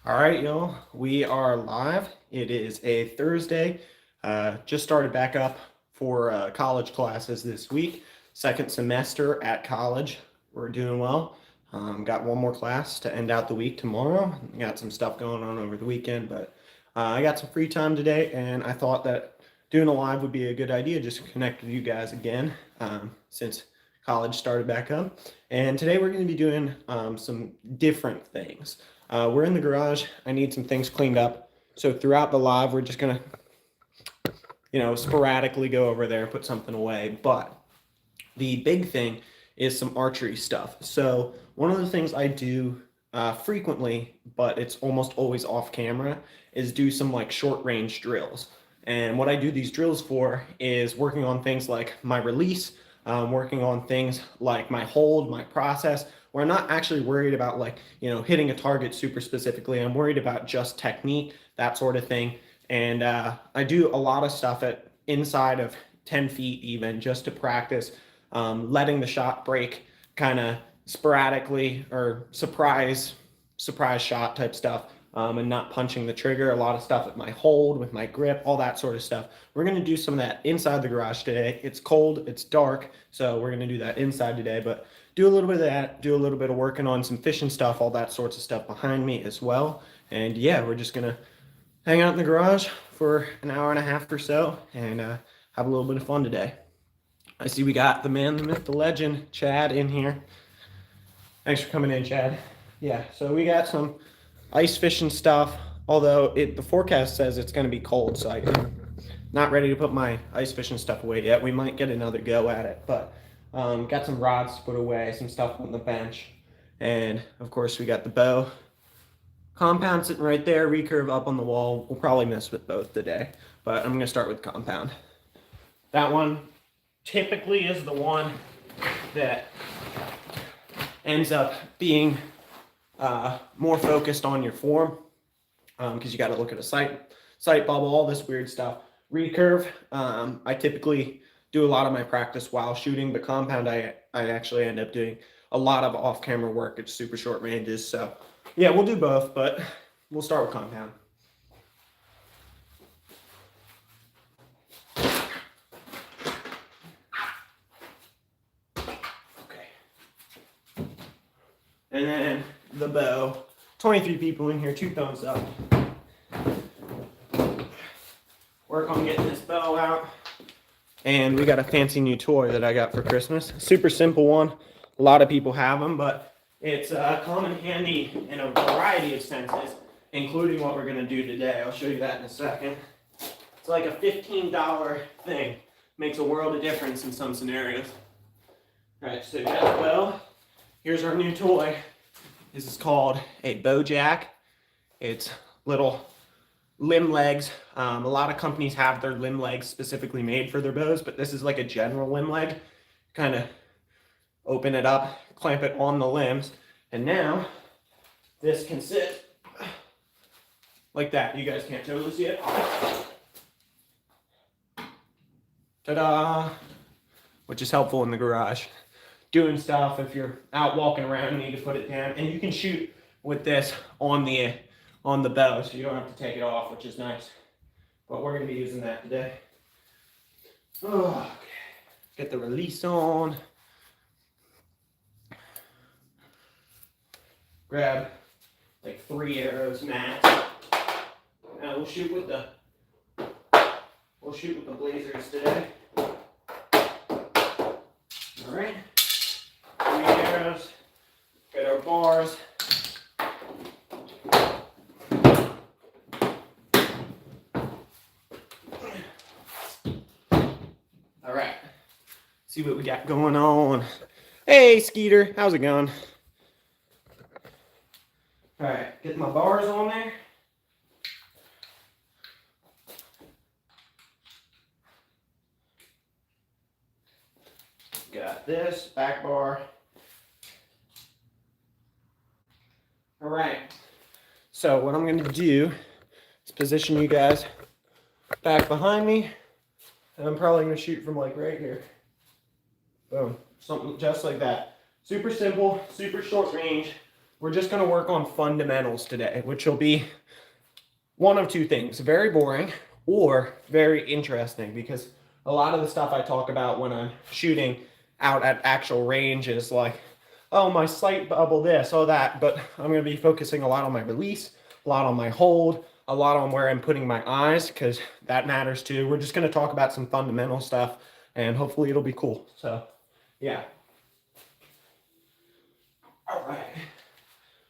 All right, y'all, we are live. It is a Thursday. Just started back up for college classes this week. Second semester at college. We're doing well. Got one more class to end out the week tomorrow. Got some stuff going on over the weekend, but I got some free time today, and I thought that doing a live would be a good idea just to connect with you guys again since college started back up. And today we're going to be doing some different things. We're in the garage. I need some things cleaned up. So throughout the live, we're just gonna, sporadically go over there and put something away. But the big thing is some archery stuff. So one of the things I do frequently, but it's almost always off camera, is do some like short range drills. And what I do these drills for is working on things like my release, working on things like my hold, my process, where I'm not actually worried about hitting a target super specifically. I'm worried about just technique, that sort of thing. And I do a lot of stuff at inside of 10 feet even just to practice letting the shot break kind of sporadically or surprise shot type stuff. And not punching the trigger, a lot of stuff with my hold, with my grip, all that sort of stuff. We're going to do some of that inside the garage today. It's cold, it's dark, so we're going to do that inside today, but do a little bit of that, do a little bit of working on some fishing stuff, all that sorts of stuff behind me as well. And yeah, we're just going to hang out in the garage for an hour and a half or so and have a little bit of fun today. I see we got the man, the myth, the legend, Chad in here. Thanks for coming in, Chad. Yeah, so we got some ice fishing stuff, although the forecast says it's going to be cold, so I'm not ready to put my ice fishing stuff away yet. We might get another go at it, but got some rods to put away, some stuff on the bench, and of course we got the bow compound sitting right there, recurve up on the wall. We'll probably mess with both today, but I'm going to start with compound. That one typically is the one that ends up being more focused on your form because you got to look at a sight bubble, all this weird stuff. Recurve, I typically do a lot of my practice while shooting, but compound I actually end up doing a lot of off-camera work at super short ranges. So yeah, we'll do both, but we'll start with compound. Okay. And then the bow. 23 people in here, 2 thumbs up. Work on getting this bow out. And we got a fancy new toy that I got for Christmas. Super simple one. A lot of people have them, but it's come in handy in a variety of senses, including what we're going to do today. I'll show you that in a second. It's like a $15 thing. Makes a world of difference in some scenarios. All right, so we got the bow. Here's our new toy. This is called a bow jack. It's little limb legs. A lot of companies have their limb legs specifically made for their bows, but this is like a general limb leg. Kind of open it up, clamp it on the limbs, and now this can sit like that. You guys can't totally see it. Ta-da! Which is helpful in the garage. Doing stuff, if you're out walking around, you need to put it down, and you can shoot with this on the bow, so you don't have to take it off, which is nice. But we're going to be using that today. Okay. Get the release on. Grab like 3 arrows max. Now we'll shoot with the blazers today. All right. 3 arrows. Get our bars. All right. See what we got going on. Hey, Skeeter, how's it going? All right, get my bars on there. Got this back bar. All right, so what I'm going to do is position you guys back behind me, and I'm probably going to shoot from like right here. Boom, something just like that. Super simple, super short range. we're just going to work on fundamentals today, which will be one of two things: very boring or very interesting, because a lot of the stuff I talk about when I'm shooting out at actual range is like, oh, my sight bubble this, oh that, but I'm going to be focusing a lot on my release, a lot on my hold, a lot on where I'm putting my eyes, because that matters too. We're just going to talk about some fundamental stuff, and hopefully it'll be cool. So, yeah. All right.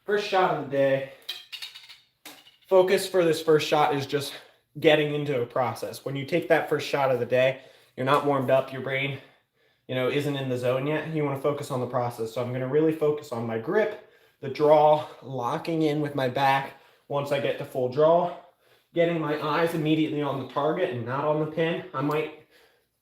First shot of the day. Focus for this first shot is just getting into a process. When you take that first shot of the day, you're not warmed up, your brain, isn't in the zone yet. You want to focus on the process. So I'm going to really focus on my grip, the draw, locking in with my back once I get to full draw, getting my eyes immediately on the target and not on the pin. I might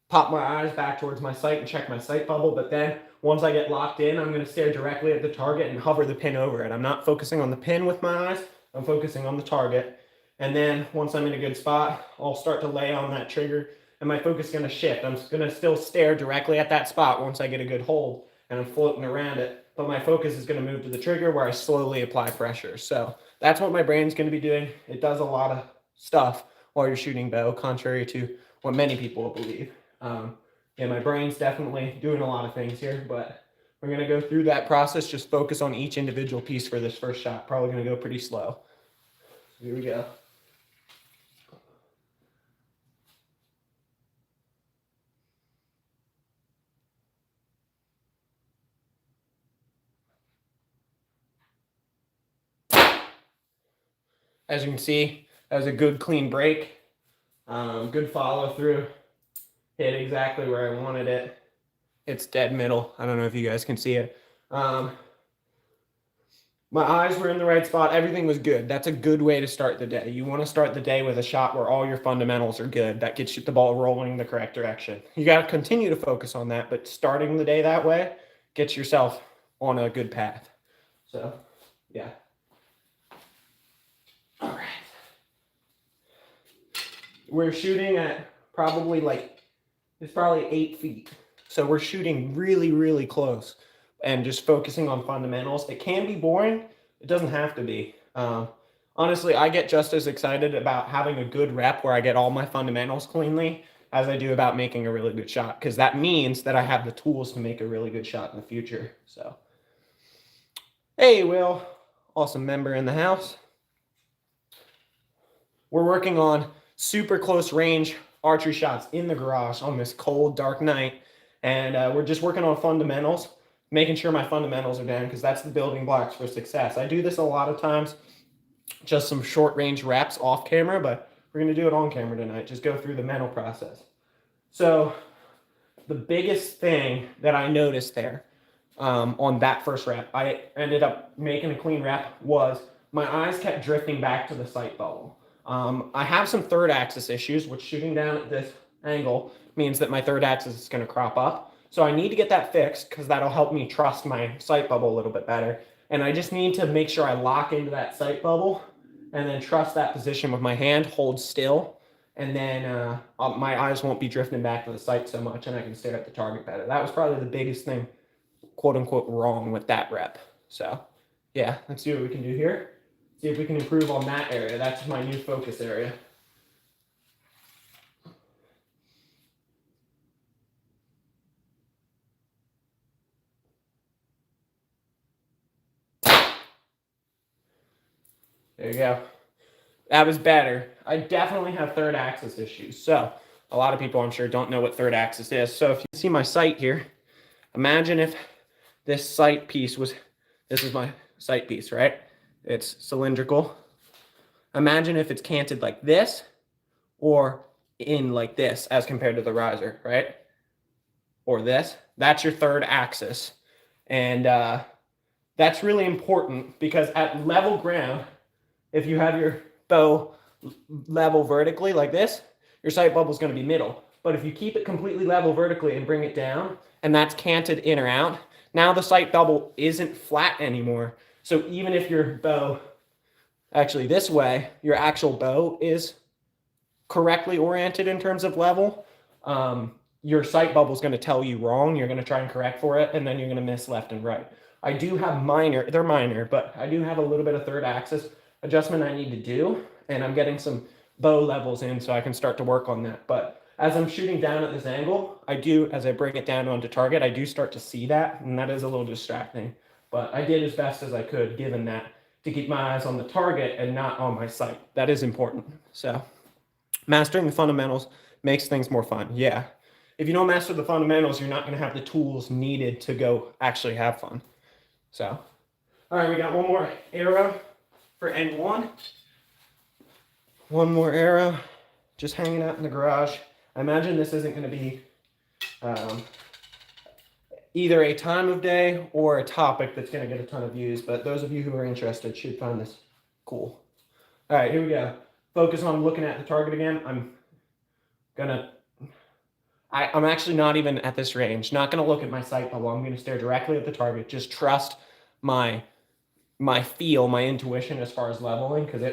pop my eyes back towards my sight and check my sight bubble, but then once I get locked in, I'm going to stare directly at the target and hover the pin over it. I'm not focusing on the pin with my eyes. I'm focusing on the target. And then once I'm in a good spot, I'll start to lay on that trigger, and my focus is going to shift. I'm going to still stare directly at that spot once I get a good hold and I'm floating around it, but my focus is going to move to the trigger where I slowly apply pressure. So that's what my brain's going to be doing. It does a lot of stuff while you're shooting bow, contrary to what many people believe. Yeah, my brain's definitely doing a lot of things here, but we're going to go through that process. Just focus on each individual piece for this first shot. Probably going to go pretty slow. Here we go. As you can see, that was a good clean break. Good follow through. Hit exactly where I wanted it. It's dead middle. I don't know if you guys can see it. My eyes were in the right spot. Everything was good. That's a good way to start the day. You want to start the day with a shot where all your fundamentals are good. That gets you the ball rolling in the correct direction. You got to continue to focus on that, but starting the day that way gets yourself on a good path. So, yeah. All right. We're shooting at probably it's probably 8 feet. So we're shooting really, really close and just focusing on fundamentals. It can be boring. It doesn't have to be. Honestly, I get just as excited about having a good rep where I get all my fundamentals cleanly as I do about making a really good shot, because that means that I have the tools to make a really good shot in the future. So, hey, Will, awesome member in the house. We're working on super close range archery shots in the garage on this cold, dark night. And we're just working on fundamentals, making sure my fundamentals are down, because that's the building blocks for success. I do this a lot of times, just some short range reps off camera, but we're going to do it on camera tonight. Just go through the mental process. So the biggest thing that I noticed there on that first rep, I ended up making a clean rep, was my eyes kept drifting back to the sight bubble. I have some third axis issues, which shooting down at this angle means that my third axis is going to crop up. So I need to get that fixed, because that'll help me trust my sight bubble a little bit better. And I just need to make sure I lock into that sight bubble and then trust that position with my hand, hold still, and then my eyes won't be drifting back to the sight so much, and I can stare at the target better. That was probably the biggest thing, quote unquote, wrong with that rep. So yeah, let's see what we can do here. See if we can improve on that area. That's my new focus area. There you go. That was better. I definitely have third axis issues. So a lot of people, I'm sure, don't know what third axis is. So if you see my sight here, imagine if this sight piece was, this is my sight piece, right? It's cylindrical. Imagine if it's canted like this or in like this as compared to the riser, right? Or this. That's your third axis. And that's really important, because at level ground, if you have your bow level vertically like this, your sight bubble is going to be middle. But if you keep it completely level vertically and bring it down, and that's canted in or out, now the sight bubble isn't flat anymore. So even if your bow, actually this way, your actual bow is correctly oriented in terms of level, your sight bubble is going to tell you wrong. You're going to try and correct for it, and then you're going to miss left and right. I do have minor, they're minor, but I do have a little bit of third axis adjustment I need to do, and I'm getting some bow levels in so I can start to work on that. But as I'm shooting down at this angle, I do, as I bring it down onto target, I do start to see that, and that is a little distracting. But I did as best as I could, given that, to keep my eyes on the target and not on my sight. That is important. So mastering the fundamentals makes things more fun. Yeah. If you don't master the fundamentals, you're not going to have the tools needed to go actually have fun. So, all right, we got one more arrow for N1. One more arrow just hanging out in the garage. I imagine this isn't going to be either a time of day or a topic that's going to get a ton of views, but those of you who are interested should find this cool. All right, here we go. Focus on looking at the target again. I'm actually not even at this range. Not going to look at my sight bubble. I'm going to stare directly at the target. Just trust my feel, my intuition as far as leveling, because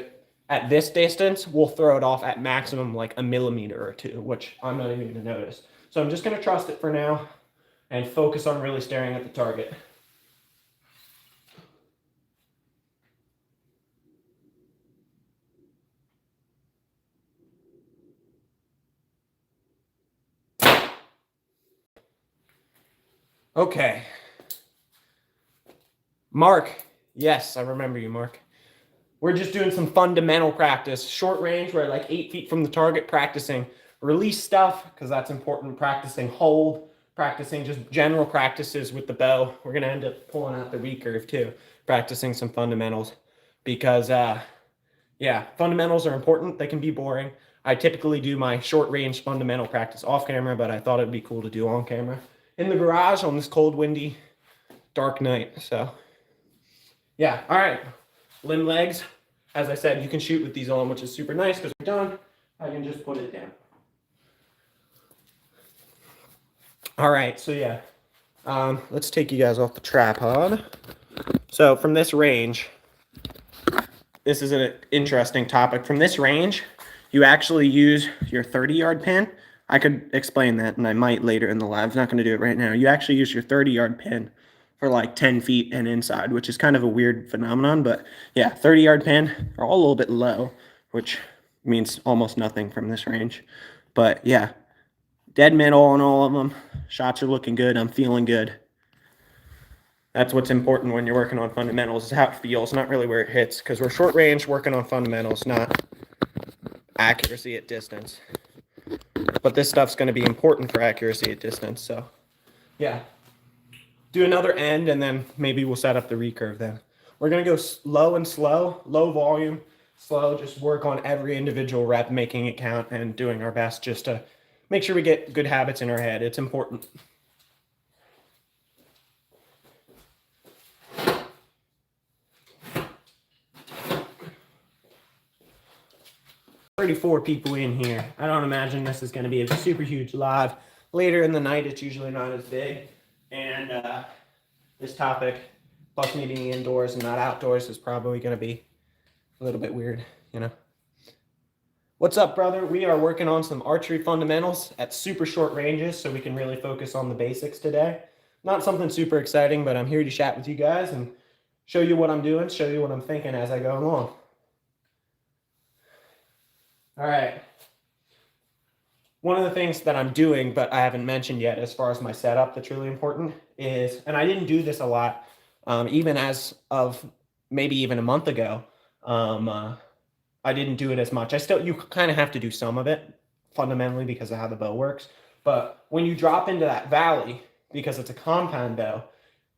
at this distance, we'll throw it off at maximum like a millimeter or two, which I'm not even going to notice. So I'm just going to trust it for now and focus on really staring at the target. Okay. Mark. Yes, I remember you, Mark. We're just doing some fundamental practice. Short range, we're like 8 feet from the target, practicing release stuff, because that's important. Practicing hold, practicing just general practices with the bow. We're going to end up pulling out the recurve too, practicing some fundamentals. Because, yeah, fundamentals are important. They can be boring. I typically do my short range fundamental practice off camera, but I thought it'd be cool to do on camera. In the garage on this cold, windy, dark night. So, yeah, all right. Limb legs, as I said, you can shoot with these on, which is super nice because we're done. I can just put it down. All right, so yeah, let's take you guys off the tripod. So from this range, this is an interesting topic. From this range, you actually use your 30-yard pin. I could explain that, and I might later in the live. I'm not going to do it right now. You actually use your 30-yard pin for like 10 feet and inside, which is kind of a weird phenomenon. But yeah, 30-yard pin are all a little bit low, which means almost nothing from this range. But yeah, dead middle on all of them. Shots are looking good. I'm feeling good. That's what's important when you're working on fundamentals, is how it feels, not really where it hits, because we're short range working on fundamentals, not accuracy at distance. But this stuff's going to be important for accuracy at distance. So yeah, do another end, and then maybe we'll set up the recurve then. We're going to go low and slow, low volume, slow, just work on every individual rep, making it count and doing our best just to make sure we get good habits in our head. It's important. Thirty-four people in here. I don't imagine this is going to be a super huge live. Later in the night, it's usually not as big. And this topic, plus me being indoors and not outdoors, is probably going to be a little bit weird, you know. What's up, brother? We are working on some archery fundamentals at super short ranges so we can really focus on the basics today. Not something super exciting, but I'm here to chat with you guys and show you what I'm doing, show you what I'm thinking as I go along. All right. One of the things that I'm doing, but I haven't mentioned yet as far as my setup that's really important is, and I didn't do this a lot, even as of maybe even a month ago, I didn't do it as much. You kind of have to do some of it fundamentally because of how the bow works. But when you drop into that valley, because it's a compound bow,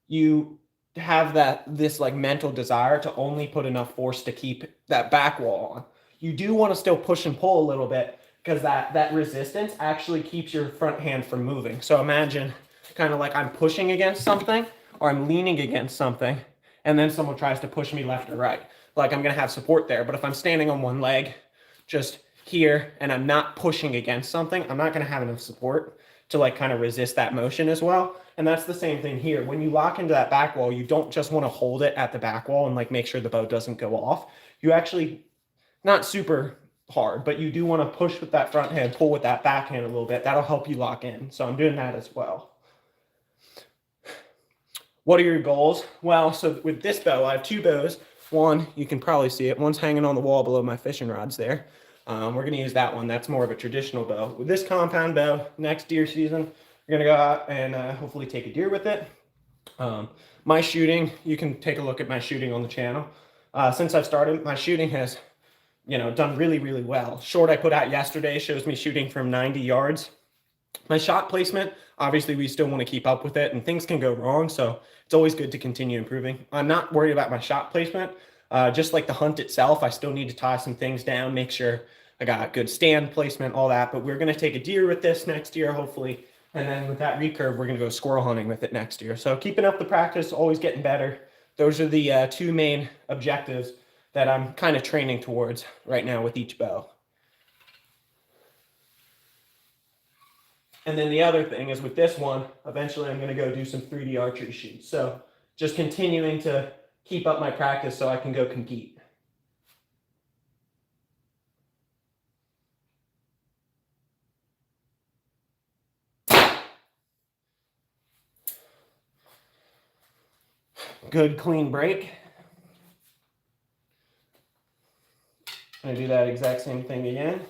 you have this like mental desire to only put enough force to keep that back wall on. You do want to still push and pull a little bit because that resistance actually keeps your front hand from moving. So imagine kind of like I'm pushing against something or I'm leaning against something, and then someone tries to push me left or right. Like I'm going to have support there. But if I'm standing on one leg just here and I'm not pushing against something, I'm not going to have enough support to like kind of resist that motion as well. And that's the same thing here. When you lock into that back wall, you don't just want to hold it at the back wall and like make sure the bow doesn't go off. You actually, not super hard, but you do want to push with that front hand, pull with that back hand a little bit. That'll help you lock in. So I'm doing that as well. What are your goals? Well, so with this bow, I have two bows. One, you can probably see it. One's hanging on the wall below my fishing rods there. We're going to use that one. That's more of a traditional bow. With this compound bow, next deer season, we're going to go out and hopefully take a deer with it. My shooting, you can take a look at my shooting on the channel. Since I've started, my shooting has, done really, really well. Short I put out yesterday shows me shooting from 90 yards. My shot placement, obviously we still want to keep up with it and things can go wrong. So it's always good to continue improving. I'm not worried about my shot placement. Just like the hunt itself, I still need to tie some things down, make sure I got good stand placement, all that. But we're going to take a deer with this next year, hopefully. And then with that recurve, we're going to go squirrel hunting with it next year. So keeping up the practice, always getting better. Those are the two main objectives that I'm kind of training towards right now with each bow. And then the other thing is with this one, eventually I'm going to go do some 3D archery shoots. So just continuing to keep up my practice so I can go compete. Good clean break. I'm going to do that exact same thing again.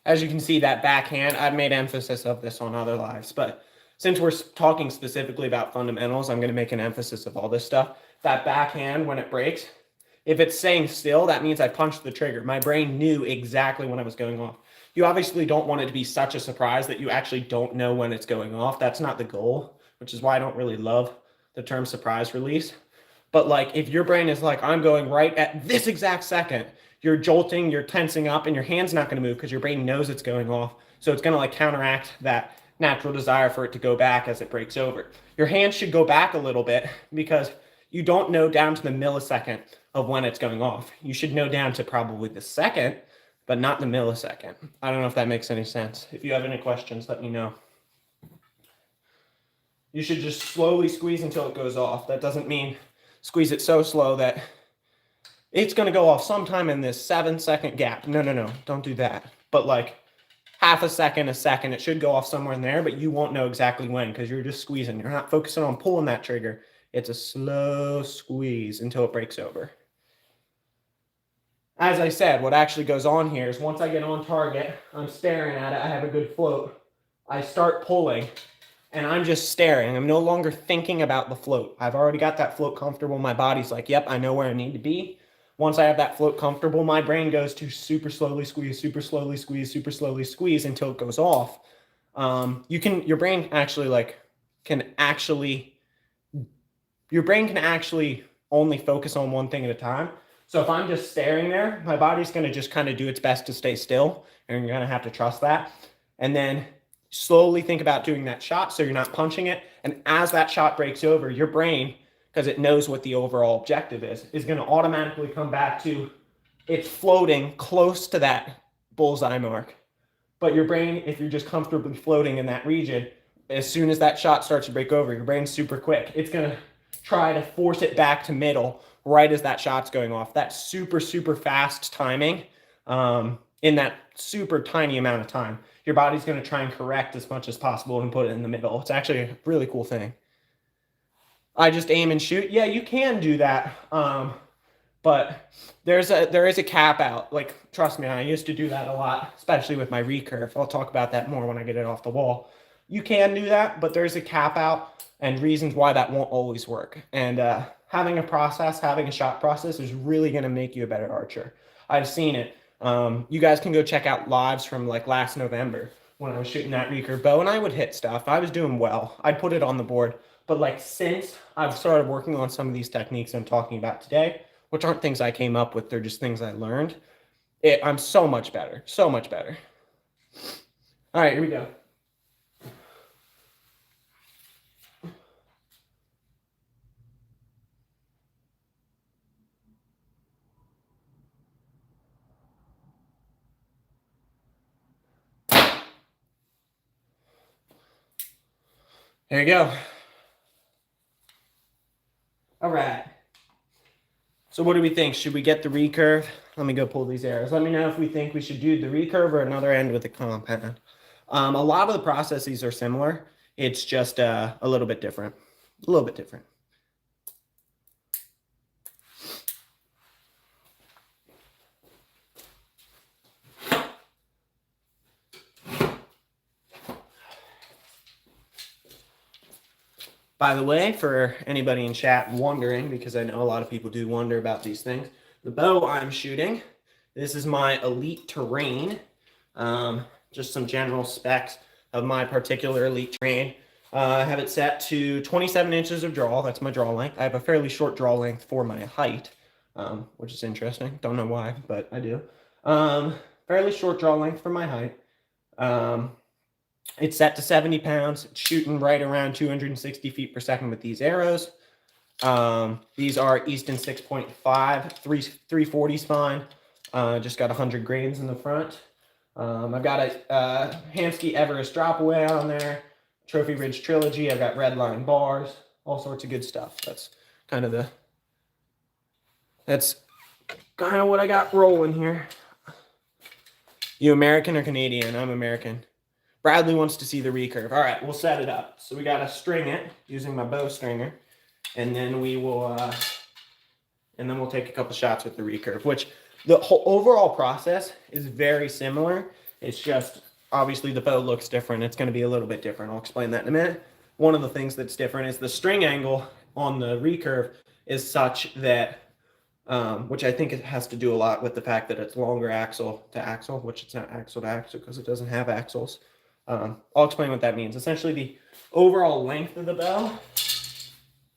As you can see, that backhand, I've made emphasis of this on other lives, but since we're talking specifically about fundamentals, I'm going to make an emphasis of all this stuff. That backhand, when it breaks, if it's staying still, that means I punched the trigger. My brain knew exactly when I was going off. You obviously don't want it to be such a surprise that you actually don't know when it's going off. That's not the goal, which is why I don't really love the term surprise release. But like if your brain is like, I'm going right at this exact second, you're jolting, you're tensing up, and your hand's not going to move because your brain knows it's going off. So it's going to like counteract that natural desire for it to go back as it breaks over. Your hand should go back a little bit because you don't know down to the millisecond of when it's going off. You should know down to probably the second, but not the millisecond. I don't know if that makes any sense. If you have any questions, let me know. You should just slowly squeeze until it goes off. That doesn't mean squeeze it so slow that it's going to go off sometime in this 7-second gap. No, don't do that. But like half a second, a second, it should go off somewhere in there, but you won't know exactly when because you're just squeezing. You're not focusing on pulling that trigger. It's a slow squeeze until it breaks over. As I said, what actually goes on here is once I get on target, I'm staring at it, I have a good float. I start pulling and I'm just staring. I'm no longer thinking about the float. I've already got that float comfortable. My body's like, yep, I know where I need to be. Once I have that float comfortable, my brain goes to super slowly squeeze, super slowly squeeze, super slowly squeeze until it goes off. Your brain can actually only focus on one thing at a time. So if I'm just staring there, my body's going to just kind of do its best to stay still, and you're going to have to trust that. And then slowly think about doing that shot so you're not punching it. And as that shot breaks over, your brain, because it knows what the overall objective is going to automatically come back to it's floating close to that bullseye mark. But your brain, if you're just comfortably floating in that region, as soon as that shot starts to break over, your brain's super quick. It's going to try to force it back to middle right as that shot's going off. That's super, super fast timing in that super tiny amount of time. Your body's going to try and correct as much as possible and put it in the middle. It's actually a really cool thing. I just aim and shoot. Yeah, you can do that. But there is a cap out. Like, trust me, I used to do that a lot, especially with my recurve. I'll talk about that more when I get it off the wall. You can do that, but there's a cap out and reasons why that won't always work. And having a shot process is really going to make you a better archer. I've seen it. You guys can go check out lives from like last November when I was shooting that recurve bow and I would hit stuff. I was doing well. I'd put it on the board. But like since I've started working on some of these techniques I'm talking about today, which aren't things I came up with, they're just things I learned, I'm so much better. So much better. All right, here we go. There you go. So what do we think? Should we get the recurve? Let me go pull these arrows. Let me know if we think we should do the recurve or another end with the compound. A lot of the processes are similar. It's just a little bit different. A little bit different. By the way, for anybody in chat wondering, because I know a lot of people do wonder about these things, the bow I'm shooting, this is my Elite Terrain. Just some general specs of my particular Elite Terrain. I have it set to 27 inches of draw. That's my draw length. I have a fairly short draw length for my height, which is interesting. Don't know why, but I do. Fairly short draw length for my height. It's set to 70 pounds. It's shooting right around 260 feet per second with these arrows. These are Easton 6.5, 340 spine. Just got 100 grains in the front. I've got a Hansky Everest drop away on there. Trophy Ridge Trilogy. I've got red line bars. All sorts of good stuff. That's kind of what I got rolling here. You American or Canadian? I'm American. Bradley wants to see the recurve. All right, we'll set it up. So we got to string it using my bow stringer, and then we will, we'll take a couple shots with the recurve. Which the whole overall process is very similar. It's just obviously the bow looks different. It's going to be a little bit different. I'll explain that in a minute. One of the things that's different is the string angle on the recurve is such that, which I think it has to do a lot with the fact that it's longer axle to axle, which it's not axle to axle because it doesn't have axles. I'll explain what that means. Essentially, the overall length of the bow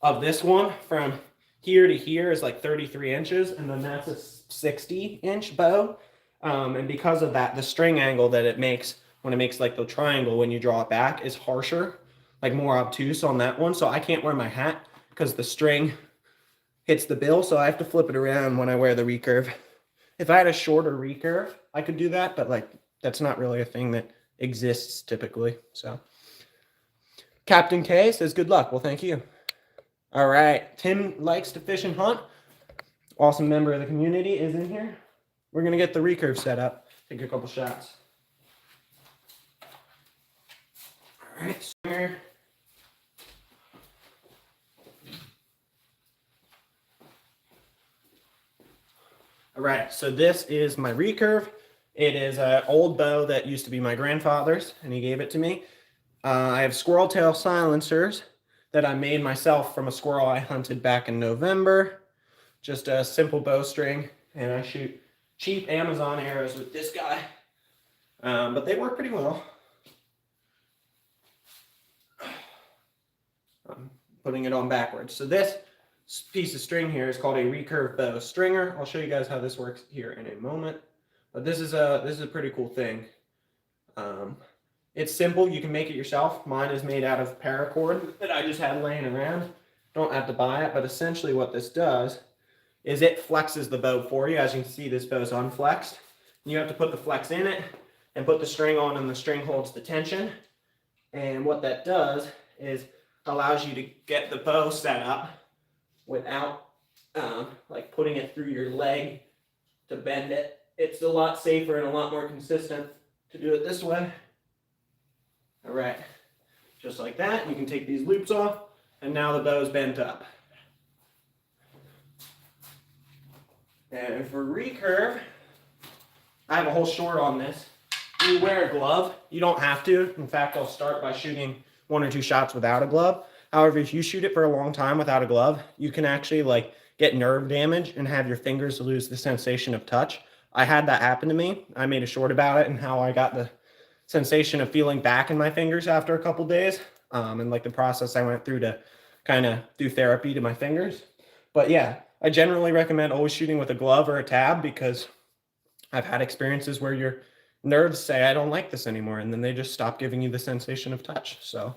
of this one from here to here is like 33 inches, and then that's a 60-inch bow. And because of that, the string angle that it makes when it makes like the triangle when you draw it back is harsher, like more obtuse on that one. So I can't wear my hat because the string hits the bill, so I have to flip it around when I wear the recurve. If I had a shorter recurve, I could do that, but like that's not really a thing that exists typically. So Captain K says good luck. Well, thank you. All right, Tim likes to fish and hunt. Awesome member of the community is in here. We're gonna get the recurve set up, take a couple shots. All right, sir. All right, so this is my recurve. It is an old bow that used to be my grandfather's, and he gave it to me. I have squirrel tail silencers that I made myself from a squirrel I hunted back in November. Just a simple bowstring, and I shoot cheap Amazon arrows with this guy. But they work pretty well. I'm putting it on backwards. So this piece of string here is called a recurve bow stringer. I'll show you guys how this works here in a moment. But this is a pretty cool thing. It's simple. You can make it yourself. Mine is made out of paracord that I just had laying around. Don't have to buy it, but essentially what this does is it flexes the bow for you. As you can see, this bow is unflexed. You have to put the flex in it and put the string on, and the string holds the tension. And what that does is allows you to get the bow set up without like putting it through your leg to bend it. It's a lot safer and a lot more consistent to do it this way. All right, just like that. You can take these loops off, and now the bow is bent up. And for recurve, I have a whole short on this. You wear a glove. You don't have to. In fact, I'll start by shooting 1 or 2 shots without a glove. However, if you shoot it for a long time without a glove, you can actually like get nerve damage and have your fingers lose the sensation of touch. I had that happen to me. I made a short about it and how I got the sensation of feeling back in my fingers after a couple days, and like the process I went through to kind of do therapy to my fingers. But yeah, I generally recommend always shooting with a glove or a tab because I've had experiences where your nerves say, I don't like this anymore, and then they just stop giving you the sensation of touch. So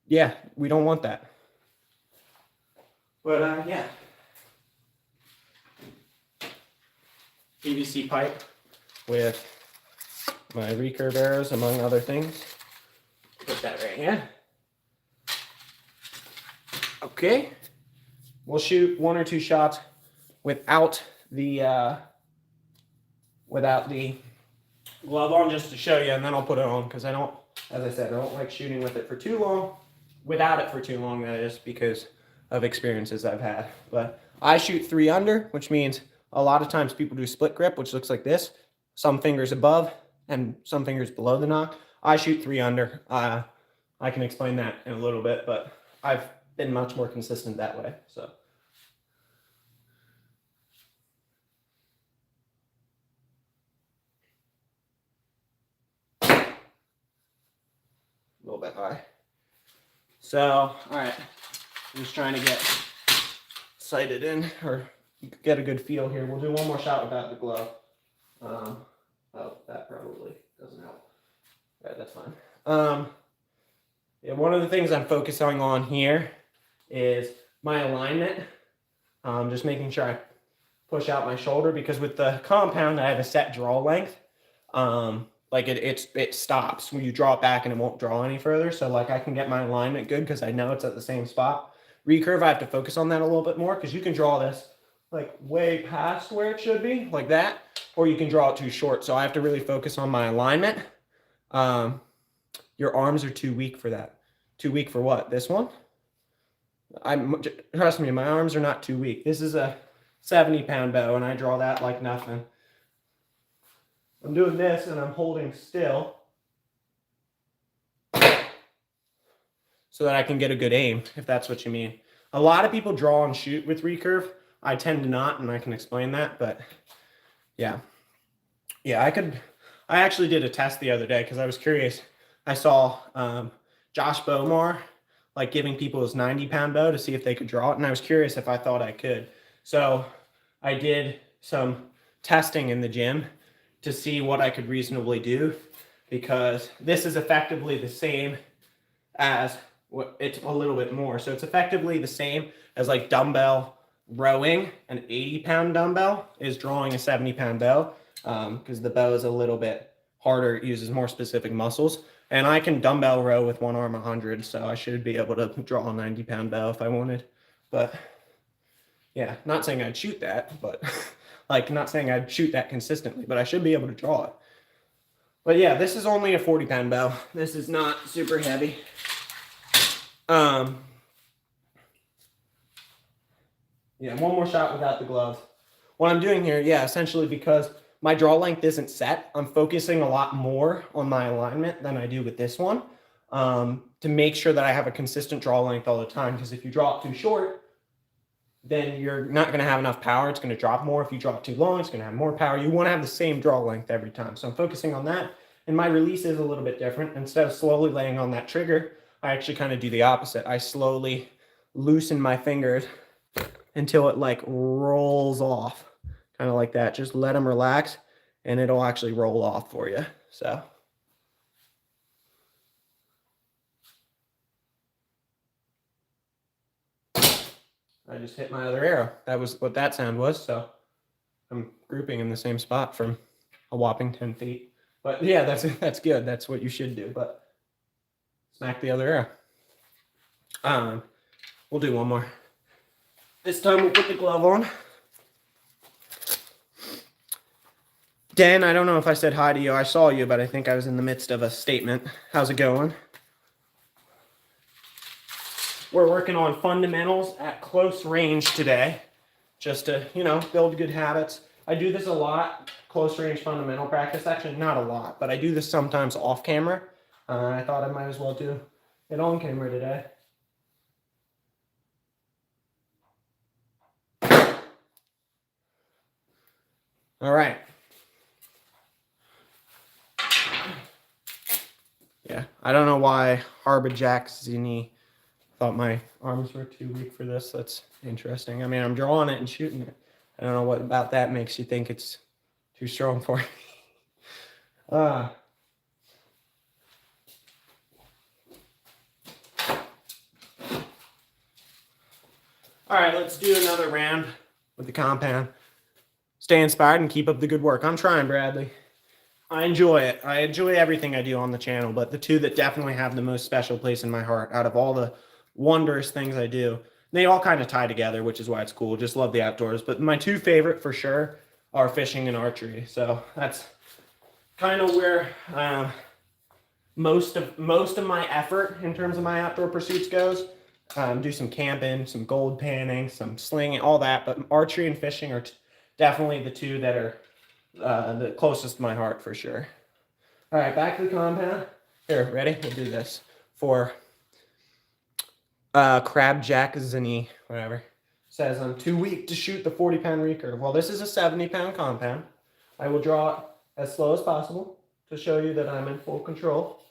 yeah, we don't want that. But yeah. PVC pipe with my recurve arrows, among other things. Put that right here. Okay. We'll shoot 1 or 2 shots without the glove on, just to show you, and then I'll put it on because I don't, as I said, I don't like shooting with it for too long, without it for too long, that is, because of experiences I've had. But I shoot 3 under, which means a lot of times people do split grip, which looks like this, some fingers above and some fingers below the nock. I shoot 3 under. I can explain that in a little bit, but I've been much more consistent that way. So. A little bit high. So, all right, I'm just trying to get sighted in, or get a good feel here. We'll do one more shot without the glove. Oh, that probably doesn't help. All right, that's fine. Yeah, one of the things I'm focusing on here is my alignment. Just making sure I push out my shoulder, because with the compound, I have a set draw length. Like it stops when you draw it back and it won't draw any further. So like I can get my alignment good because I know it's at the same spot. Recurve, I have to focus on that a little bit more, because you can draw this like way past where it should be, like that, or you can draw it too short. So I have to really focus on my alignment. Your arms are too weak for that. Too weak for what? This one? Trust me, my arms are not too weak. This is a 70-pound bow, and I draw that like nothing. I'm doing this, and I'm holding still so that I can get a good aim, if that's what you mean. A lot of people draw and shoot with recurve. I tend to not, and I can explain that, but yeah. Yeah, I actually did a test the other day because I was curious. I saw Josh Bomar like giving people his 90-pound bow to see if they could draw it, and I was curious if I thought I could. So I did some testing in the gym to see what I could reasonably do, because this is effectively the same as what it's a little bit more. So it's effectively the same as like dumbbell rowing. An 80-pound dumbbell is drawing a 70-pound bow, because the bow is a little bit harder. It uses more specific muscles. And I can dumbbell row with one arm 100, so I should be able to draw a 90-pound bow if I wanted. But yeah, not saying I'd shoot that, but like not saying I'd shoot that consistently, but I should be able to draw it. But yeah, this is only a 40-pound bow. This is not super heavy. Yeah, one more shot without the glove. What I'm doing here, yeah, essentially because my draw length isn't set, I'm focusing a lot more on my alignment than I do with this one, to make sure that I have a consistent draw length all the time. Because if you draw it too short, then you're not going to have enough power. It's going to drop more. If you draw it too long, it's going to have more power. You want to have the same draw length every time. So I'm focusing on that. And my release is a little bit different. Instead of slowly laying on that trigger, I actually kind of do the opposite. I slowly loosen my fingers until it like rolls off, kind of like that. Just let them relax and it'll actually roll off for you. So I just hit my other arrow. That was what that sound was. So I'm grouping in the same spot from a whopping 10 feet. But yeah, that's good. That's what you should do. But smack the other arrow. We'll do one more. This time we'll put the glove on. Dan, I don't know if I said hi to you. I saw you, but I think I was in the midst of a statement. How's it going? We're working on fundamentals at close range today, just to, build good habits. I do this a lot, close range fundamental practice. Actually, not a lot, but I do this sometimes off camera. I thought I might as well do it on camera today. All right. Yeah, I don't know why Harbajack Zini thought my arms were too weak for this. That's interesting. I mean, I'm drawing it and shooting it. I don't know what about that makes you think it's too strong for me. All right, let's do another round with the compound. Stay inspired and keep up the good work. I'm trying, Bradley. I enjoy it. I enjoy everything I do on the channel, but the two that definitely have the most special place in my heart out of all the wondrous things I do, They all kind of tie together, which is why it's cool. Just love the outdoors. But my two favorite for sure are fishing and archery. So that's kind of where most of my effort in terms of my outdoor pursuits goes. Do some camping, some gold panning, some slinging, all that. But archery and fishing are definitely the two that are the closest to my heart for sure. All right, back to the compound. Here, ready? We'll do this for Crabjack Zinni, whatever. Says I'm too weak to shoot the 40-pound recurve. Well, this is a 70-pound compound. I will draw it as slow as possible to show you that I'm in full control.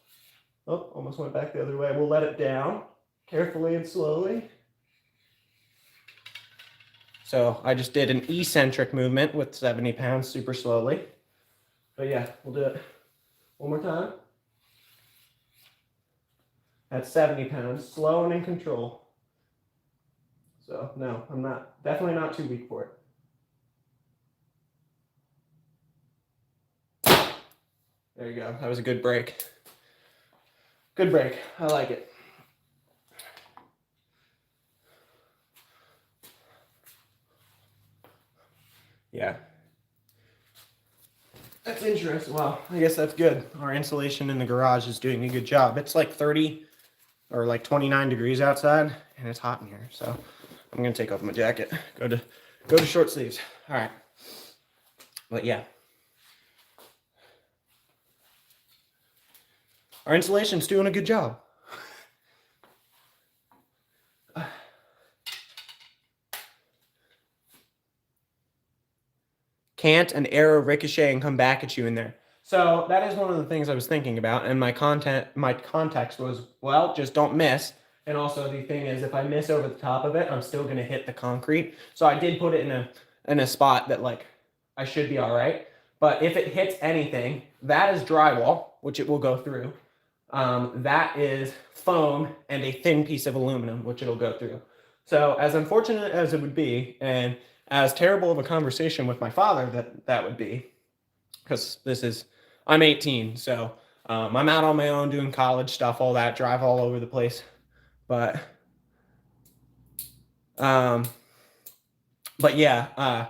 Oh, almost went back the other way. We'll let it down carefully and slowly. So I just did an eccentric movement with 70 pounds super slowly. But yeah, we'll do it one more time. At 70 pounds, slow and in control. So no, I'm definitely not too weak for it. There you go. That was a good break. Good break. I like it. Yeah. That's interesting. Well, I guess that's good. Our insulation in the garage is doing a good job. It's like 30 or like 29 degrees outside, and it's hot in here. So I'm gonna take off my jacket. Go to short sleeves. All right. But yeah. Our insulation's doing a good job. Can't an arrow ricochet and come back at you in there? So that is one of the things I was thinking about, and my context was, well, just don't miss. And also the thing is, if I miss over the top of it, I'm still gonna hit the concrete. So I did put it in a spot that like I should be all right. But if it hits anything, that is drywall, which it will go through. That is foam and a thin piece of aluminum, which it'll go through. So as unfortunate as it would be, and as terrible of a conversation with my father that would be, because I'm 18, so I'm out on my own doing college stuff, all that, drive all over the place. But yeah,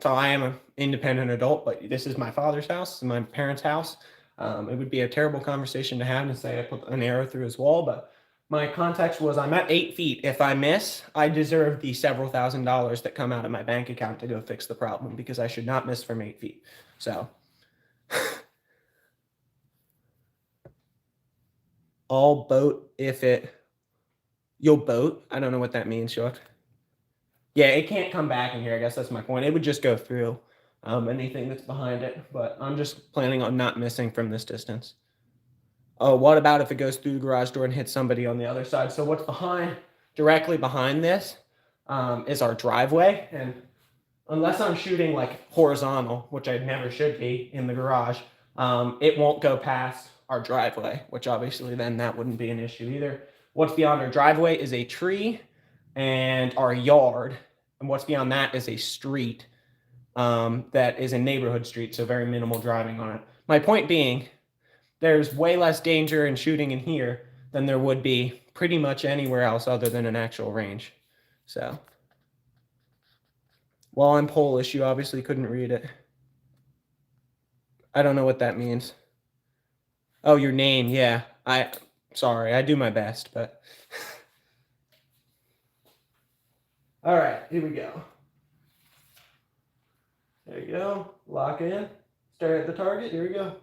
so I am an independent adult, but this is my father's house, this is my parents' house. It would be a terrible conversation to have to say I put an arrow through his wall, but my context was I'm at 8 feet. If I miss, I deserve the several $1,000s that come out of my bank account to go fix the problem, because I should not miss from 8 feet. So all boat you'll boat. I don't know what that means, Chuck. Yeah, it can't come back in here. I guess that's my point. It would just go through anything that's behind it, but I'm just planning on not missing from this distance. Oh, what about if it goes through the garage door and hits somebody on the other side? So what's directly behind this is our driveway. And unless I'm shooting like horizontal, which I never should be in the garage, it won't go past our driveway, which obviously then that wouldn't be an issue either. What's beyond our driveway is a tree and our yard. And what's beyond that is a street that is a neighborhood street, so very minimal driving on it. My point being, there's way less danger in shooting in here than there would be pretty much anywhere else other than an actual range. So, well, I'm Polish. You obviously couldn't read it. I don't know what that means. Oh, your name. Yeah. Sorry. I do my best, but. All right. Here we go. There you go. Lock in. Stare at the target. Here we go.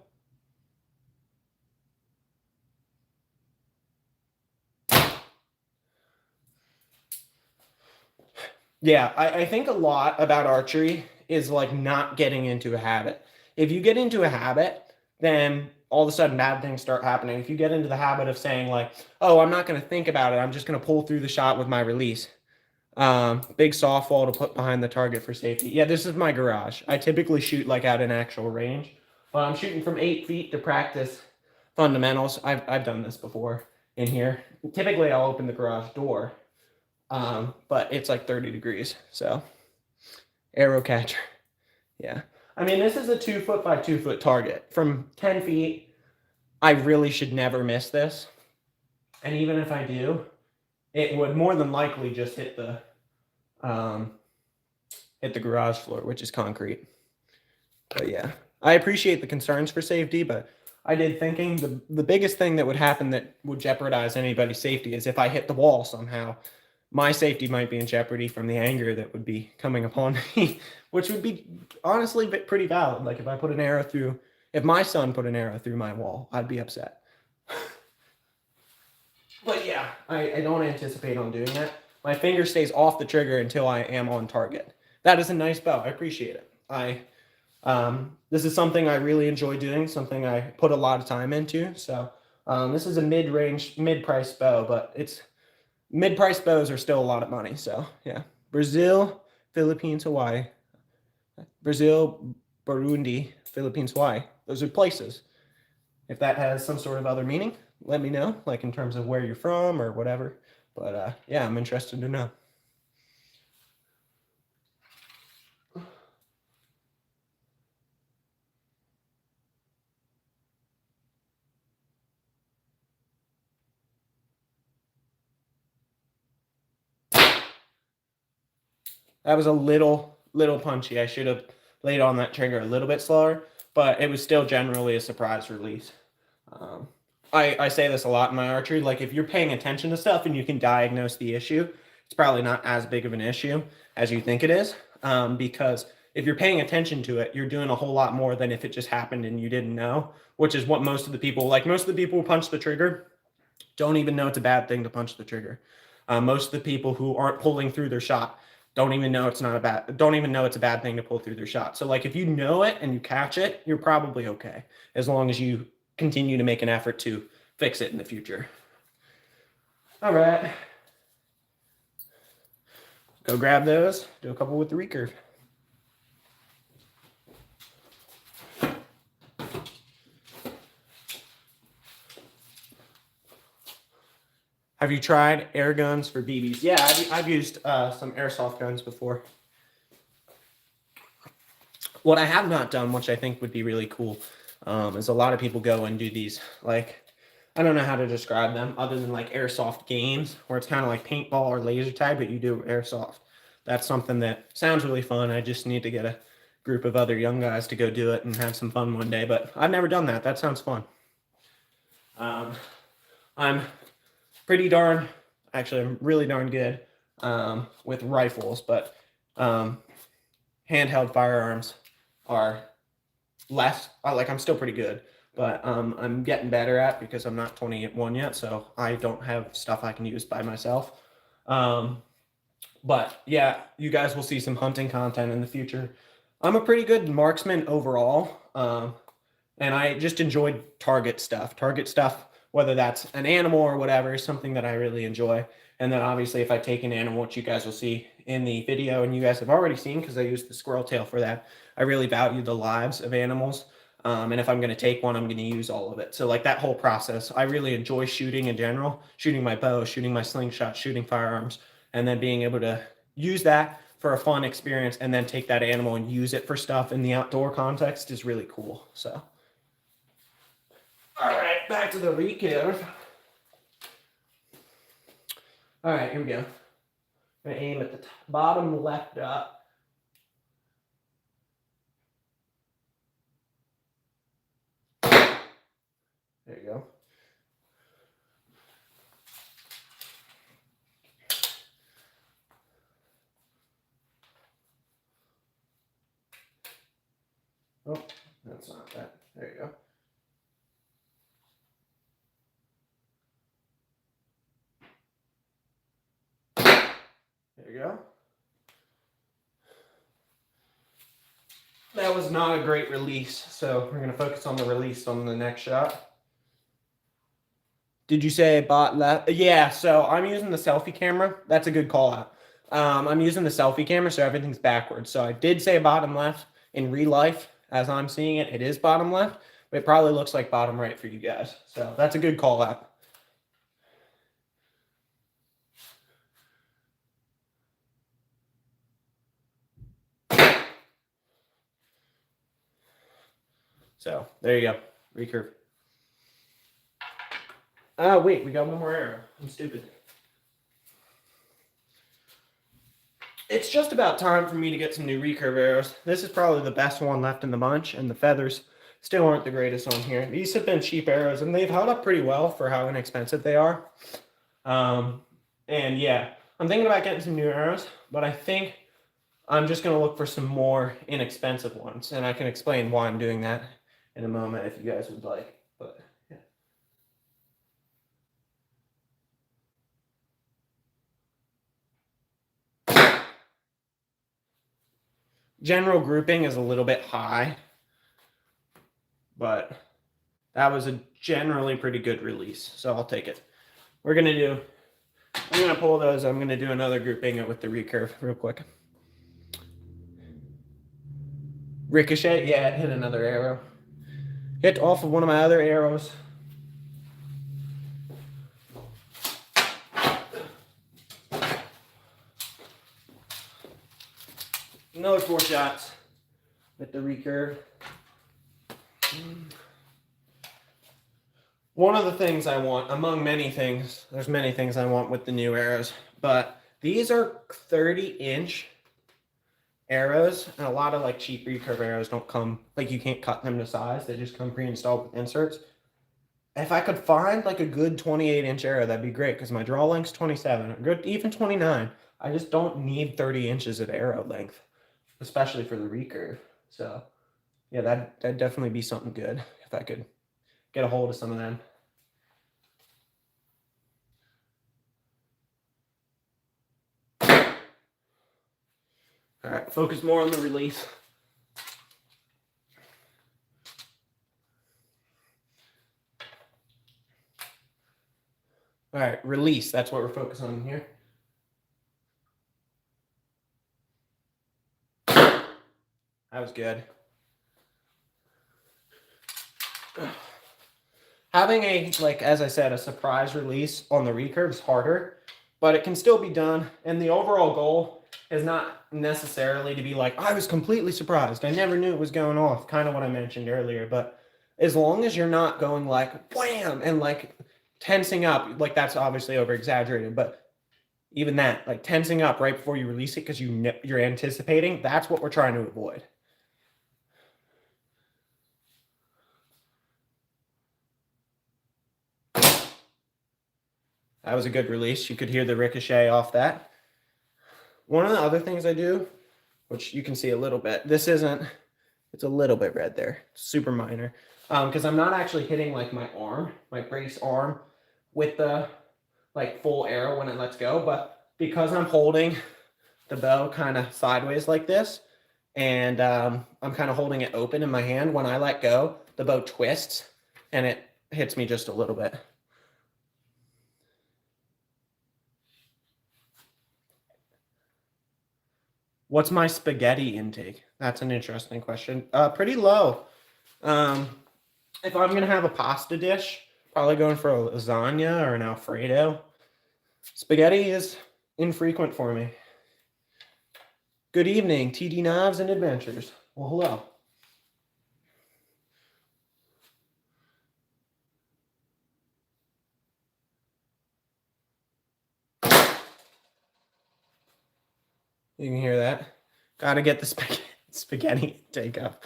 Yeah, I think a lot about archery is like not getting into a habit. If you get into a habit, then all of a sudden bad things start happening. If you get into the habit of saying like, oh, I'm not going to think about it, I'm just going to pull through the shot with my release. Big softball to put behind the target for safety. Yeah, this is my garage. I typically shoot like at an actual range, but I'm shooting from 8 feet to practice fundamentals. I've done this before in here. Typically I'll open the garage door. But it's like 30 degrees, so arrow catcher. Yeah. I mean, this is a 2 foot by 2 foot target. From 10 feet, I really should never miss this. And even if I do, it would more than likely just hit the garage floor, which is concrete. But yeah, I appreciate the concerns for safety, but I did thinking the biggest thing that would happen that would jeopardize anybody's safety is if I hit the wall somehow. My safety might be in jeopardy from the anger that would be coming upon me, which would be honestly pretty valid. Like if I put an arrow through, if my son put an arrow through my wall, I'd be upset. But yeah, I don't anticipate on doing that. My finger stays off the trigger until I am on target. That is a nice bow. I appreciate it. This is something I really enjoy doing, something I put a lot of time into. So this is a mid-range, mid-price bow, but it's mid-price bows are still a lot of money. So yeah, Brazil, Philippines, Hawaii, Brazil, Burundi, Philippines, Hawaii. Those are places. If that has some sort of other meaning, let me know, like in terms of where you're from or whatever. But yeah, I'm interested to know. That was a little punchy. I should have laid on that trigger a little bit slower, but it was still generally a surprise release. I say this a lot in my archery. Like if you're paying attention to stuff and you can diagnose the issue, it's probably not as big of an issue as you think it is. Because if you're paying attention to it, you're doing a whole lot more than if it just happened and you didn't know, which is what most of the people, like most of the people who punch the trigger don't even know it's a bad thing to punch the trigger. Most of the people who aren't pulling through their shot don't even know it's a bad thing to pull through their shot. So like if you know it and you catch it, you're probably okay, as long as you continue to make an effort to fix it in the future. All right. Go grab those, do a couple with the recurve. Have you tried air guns for BBs? Yeah, I've used some airsoft guns before. What I have not done, which I think would be really cool, is a lot of people go and do these, like, I don't know how to describe them other than like airsoft games where it's kind of like paintball or laser tag, but you do airsoft. That's something that sounds really fun. I just need to get a group of other young guys to go do it and have some fun one day, but I've never done that. That sounds fun. I'm I'm really darn good with rifles, but handheld firearms are less, like I'm still pretty good, but I'm getting better at because I'm not 21 yet, so I don't have stuff I can use by myself. But yeah, you guys will see some hunting content in the future. I'm a pretty good marksman overall, and I just enjoyed target stuff. Target stuff, whether that's an animal or whatever, is something that I really enjoy. And then obviously if I take an animal, which you guys will see in the video, and you guys have already seen because I used the squirrel tail for that, I really value the lives of animals. And if I'm going to take one, I'm going to use all of it. So like that whole process, I really enjoy shooting in general, shooting my bow, shooting my slingshot, shooting firearms, and then being able to use that for a fun experience and then take that animal and use it for stuff in the outdoor context is really cool. So, all right, back to the recurve. All right, here we go. I'm going to aim at the bottom left up. There you go. Oh, that's not that. There you go. There you go. That was not a great release, so we're going to focus on the release on the next shot. Did you say bot left? Yeah, so I'm using the selfie camera. That's a good call out. I'm using the selfie camera, so everything's backwards. So I did say bottom left. In real life, as I'm seeing it, it is bottom left, but it probably looks like bottom right for you guys. So that's a good call out. So there you go, recurve. Oh wait, we got one more arrow. I'm stupid. It's just about time for me to get some new recurve arrows. This is probably the best one left in the bunch, and the feathers still aren't the greatest on here. These have been cheap arrows, and they've held up pretty well for how inexpensive they are. And yeah, I'm thinking about getting some new arrows, but I think I'm just going to look for some more inexpensive ones, and I can explain why I'm doing that in a moment if you guys would like. But yeah. General grouping is a little bit high, but that was a generally pretty good release, so I'll take it. I'm going to pull those. I'm going to do another grouping with the recurve real quick. Ricochet, yeah, it hit another arrow. Hit off of one of my other arrows. Another 4 shots with the recurve. One of the things I want, among many things, there's many things I want with the new arrows, but these are 30-inch arrows, and a lot of like cheap recurve arrows don't come, like you can't cut them to size, they just come pre-installed with inserts. If I could find like a good 28-inch arrow, that'd be great, because my draw length's 27, or good, even 29. I just don't need 30 inches of arrow length, especially for the recurve. So yeah, that'd definitely be something good if I could get a hold of some of them. All right, focus more on the release. All right, release, that's what we're focusing on here. That was good. Having a, like, as I said, a surprise release on the recurve is harder, but it can still be done. And the overall goal is not necessarily to be like, I was completely surprised, I never knew it was going off, kind of what I mentioned earlier. But as long as you're not going like wham and like tensing up, like that's obviously over exaggerated, but even that, like tensing up right before you release it because you're anticipating, that's what we're trying to avoid. That was a good release. You could hear the ricochet off that. One of the other things I do, which you can see a little bit, this isn't, it's a little bit red there, super minor, because I'm not actually hitting like my arm, my brace arm with the like full arrow when it lets go, but because I'm holding the bow kind of sideways like this, and I'm kind of holding it open in my hand, when I let go, the bow twists and it hits me just a little bit. What's my spaghetti intake? That's an interesting question. Pretty low. If I'm gonna have a pasta dish, probably going for a lasagna or an Alfredo. Spaghetti is infrequent for me. Good evening, TD Knives and Adventures. Well, hello. You can hear that. Gotta get the spaghetti take up.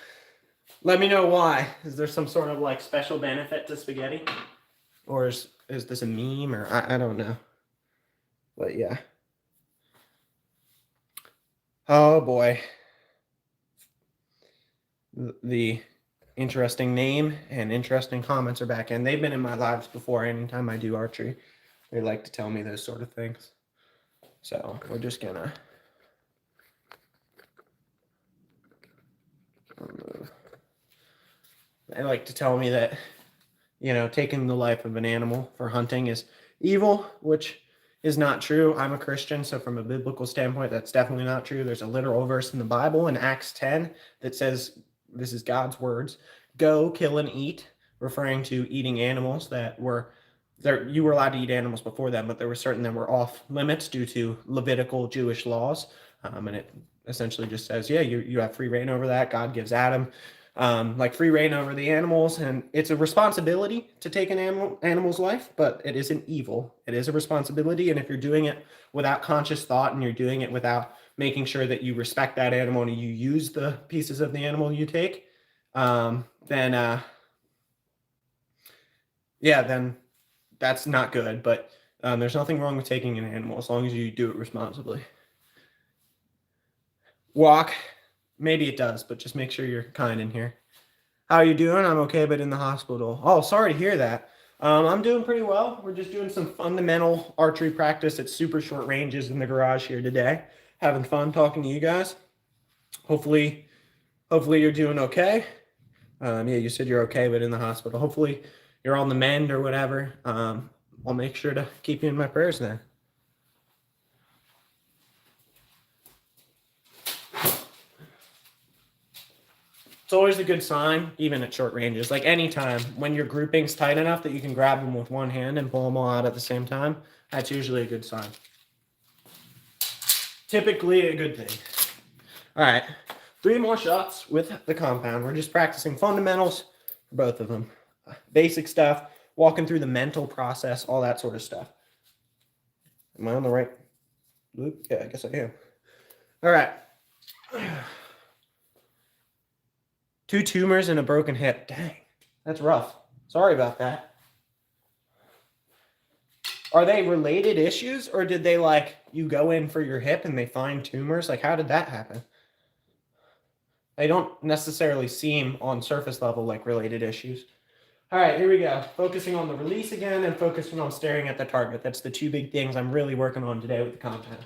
Let me know why. Is there some sort of like special benefit to spaghetti? Or is this a meme, or I don't know. But yeah. Oh boy. The interesting name and interesting comments are back in. They've been in my lives before. Anytime I do archery, they like to tell me those sort of things. So we're just gonna remove. They like to tell me that, you know, taking the life of an animal for hunting is evil, which is not true. I'm a Christian, so from a biblical standpoint, that's definitely not true. There's a literal verse in the Bible in Acts 10 that says, this is God's words, go kill and eat, referring to eating animals that were there. You were allowed to eat animals before that, but there were certain that were off limits due to Levitical Jewish laws. And it essentially just says, yeah, you have free reign over that. God gives Adam like free reign over the animals, and it's a responsibility to take an animal's life, but it isn't evil. It is a responsibility, and if you're doing it without conscious thought and you're doing it without making sure that you respect that animal and you use the pieces of the animal you take, then that's not good. But there's nothing wrong with taking an animal as long as you do it responsibly. Walk, maybe it does, but just make sure you're kind in here. How are you doing? I'm okay, but in the hospital. Oh, sorry to hear that. I'm doing pretty well. We're just doing some fundamental archery practice at super short ranges in the garage here today. Having fun talking to you guys. Hopefully you're doing okay. Yeah, you said you're okay, but in the hospital. Hopefully you're on the mend or whatever. I'll make sure to keep you in my prayers then. It's always a good sign, even at short ranges. Like anytime, when your grouping's tight enough that you can grab them with one hand and pull them all out at the same time, that's usually a good sign. Typically a good thing. All right, 3 more shots with the compound. We're just practicing fundamentals for both of them. Basic stuff, walking through the mental process, all that sort of stuff. Am I on the right loop? Yeah, I guess I am. All right. 2 tumors and a broken hip. Dang, that's rough. Sorry about that. Are they related issues, or did they, like, you go in for your hip and they find tumors? Like, how did that happen? They don't necessarily seem on surface level like related issues. All right, here we go. Focusing on the release again and focusing on staring at the target. That's the 2 big things I'm really working on today with the compound.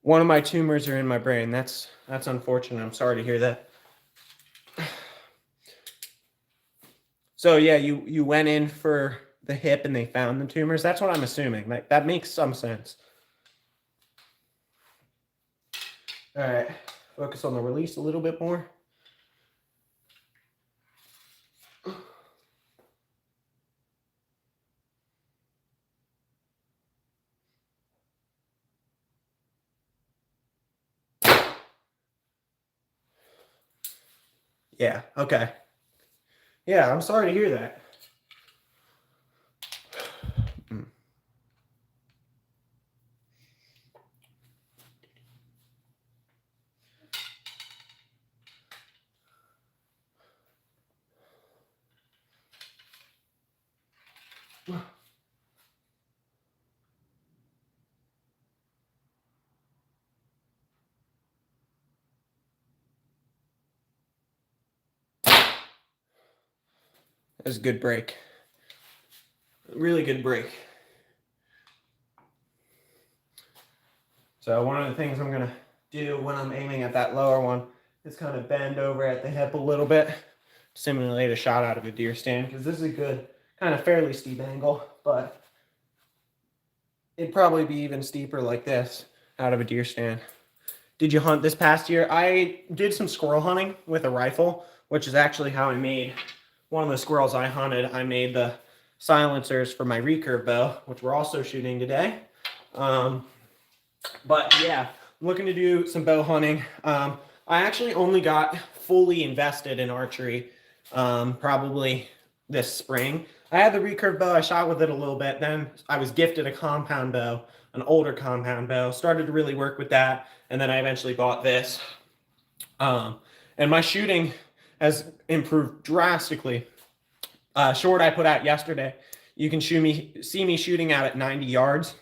One of my tumors are in my brain. That's unfortunate. I'm sorry to hear that. So yeah, you went in for the hip and they found the tumors. That's what I'm assuming. Like, that makes some sense. All right, focus on the release a little bit more. Yeah, okay. Yeah, I'm sorry to hear that. That was a good break. Really good break. So one of the things I'm gonna do when I'm aiming at that lower one is kind of bend over at the hip a little bit, simulate a shot out of a deer stand, because this is a good, kind of fairly steep angle, but it'd probably be even steeper like this out of a deer stand. Did you hunt this past year? I did some squirrel hunting with a rifle, which is actually how I made one of the squirrels I hunted. I made the silencers for my recurve bow, which we're also shooting today. But yeah, I'm looking to do some bow hunting. I actually only got fully invested in archery probably this spring. I had the recurve bow. I shot with it a little bit. Then I was gifted a compound bow, an older compound bow. Started to really work with that. And then I eventually bought this. And my shooting has improved drastically. Short I put out yesterday, you can see me shooting out at 90 yards.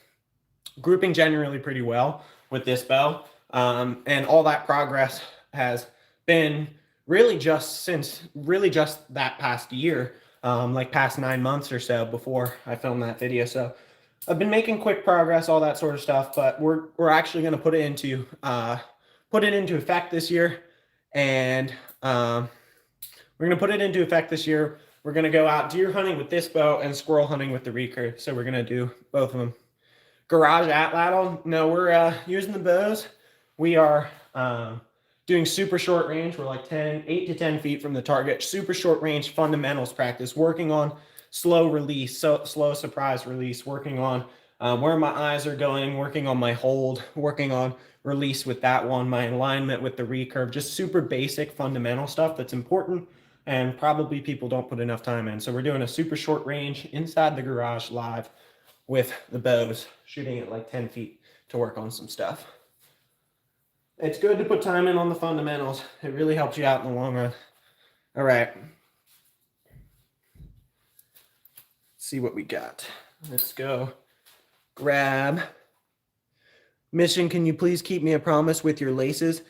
Grouping generally pretty well with this bow. And all that progress has been really just that past year, like past 9 months or so before I filmed that video. So I've been making quick progress, all that sort of stuff, but we're actually going to put it into effect this year. And we're going to put it into effect this year. We're going to go out deer hunting with this bow and squirrel hunting with the recurve. So we're going to do both of them. Garage atlatl, no, we're using the bows. We are doing super short range. We're like 8 to 10 feet from the target. Super short range fundamentals practice, working on slow release, slow surprise release, working on where my eyes are going, working on my hold, working on release with that one, my alignment with the recurve, just super basic fundamental stuff that's important and probably people don't put enough time in. So we're doing a super short range inside the garage live with the bows, shooting at like 10 feet to work on some stuff. It's good to put time in on the fundamentals. It really helps you out in the long run. All right. Let's see what we got. Let's go grab. Mission, can you please keep me a promise with your laces?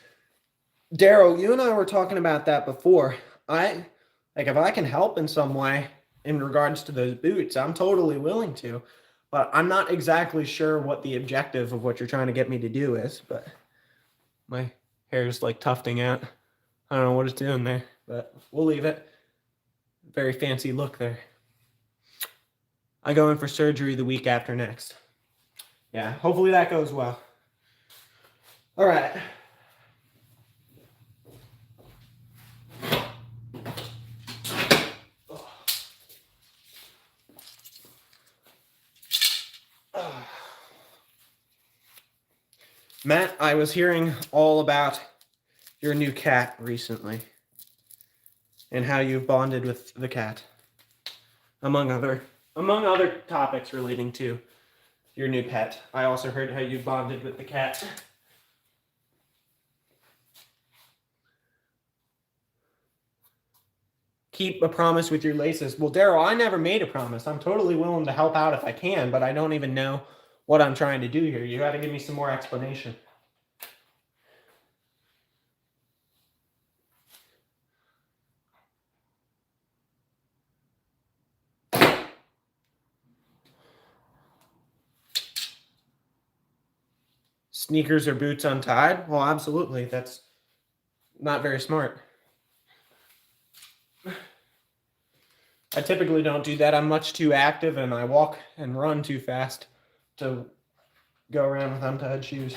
Daryl, you and I were talking about that before. If I can help in some way in regards to those boots, I'm totally willing to. But I'm not exactly sure what the objective of what you're trying to get me to do is. But my hair's like tufting out. I don't know what it's doing there, but we'll leave it. Very fancy look there. I go in for surgery the week after next. Yeah, hopefully that goes well. All right. Matt, I was hearing all about your new cat recently and how you bonded with the cat, among other topics relating to your new pet. I also heard how you bonded with the cat. Keep a promise with your laces. Well, Daryl, I never made a promise. I'm totally willing to help out if I can, but I don't even know what I'm trying to do here. You got to give me some more explanation. Sneakers or boots untied? Well, absolutely. That's not very smart. I typically don't do that. I'm much too active and I walk and run too fast to go around with untied shoes.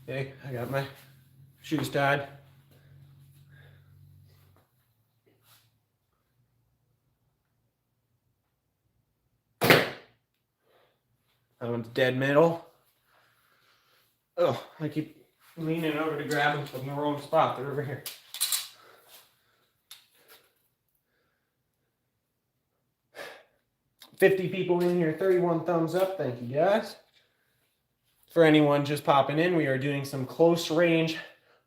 Okay, I got my shoes tied. I went to dead middle. Oh, I keep leaning over to grab them from the wrong spot. They're over here. $50 people in here, 31 thumbs up. Thank you, guys. For anyone just popping in, we are doing some close range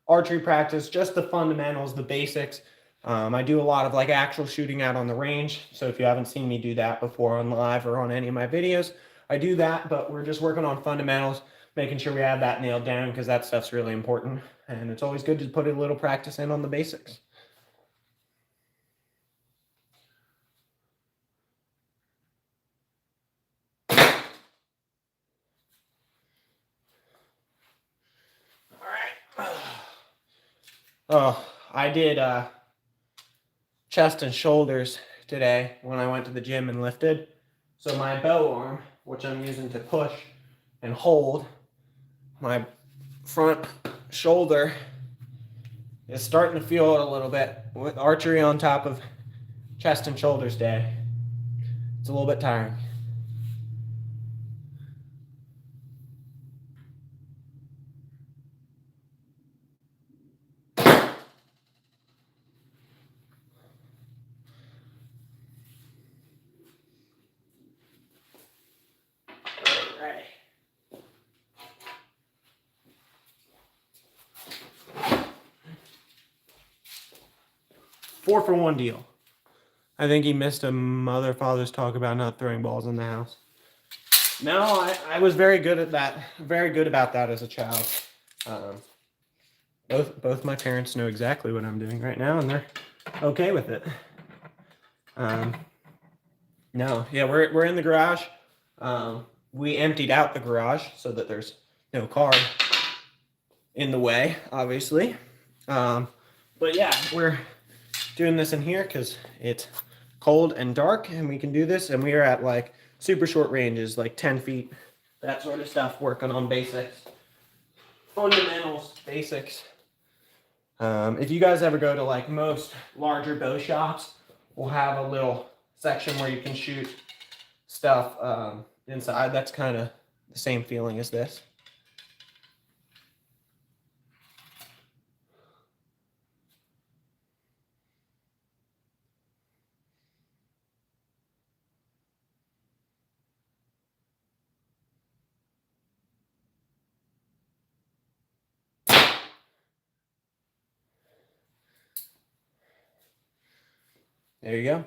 archery practice, just the fundamentals, the basics. I do a lot of like actual shooting out on the range. So if you haven't seen me do that before on live or on any of my videos, I do that, but we're just working on fundamentals, making sure we have that nailed down because that stuff's really important. And it's always good to put a little practice in on the basics. Oh, I did chest and shoulders today when I went to the gym and lifted. So my bow arm, which I'm using to push and hold, my front shoulder is starting to feel it a little bit with archery on top of chest and shoulders day. It's a little bit tiring. Alright. 4-for-1 deal. I think he missed a mother father's talk about not throwing balls in the house. No, I was very good at that. Very good about that as a child. Both my parents know exactly what I'm doing right now, and they're okay with it. No, yeah, we're in the garage. We emptied out the garage so that there's no car in the way, obviously. But yeah, we're doing this in here because it's cold and dark, and we can do this. And we are at like super short ranges, like 10 feet, that sort of stuff, working on basics, fundamentals, basics. If you guys ever go to like most larger bow shops, we'll have a little section where you can shoot stuff inside. That's kind of the same feeling as this. There you go.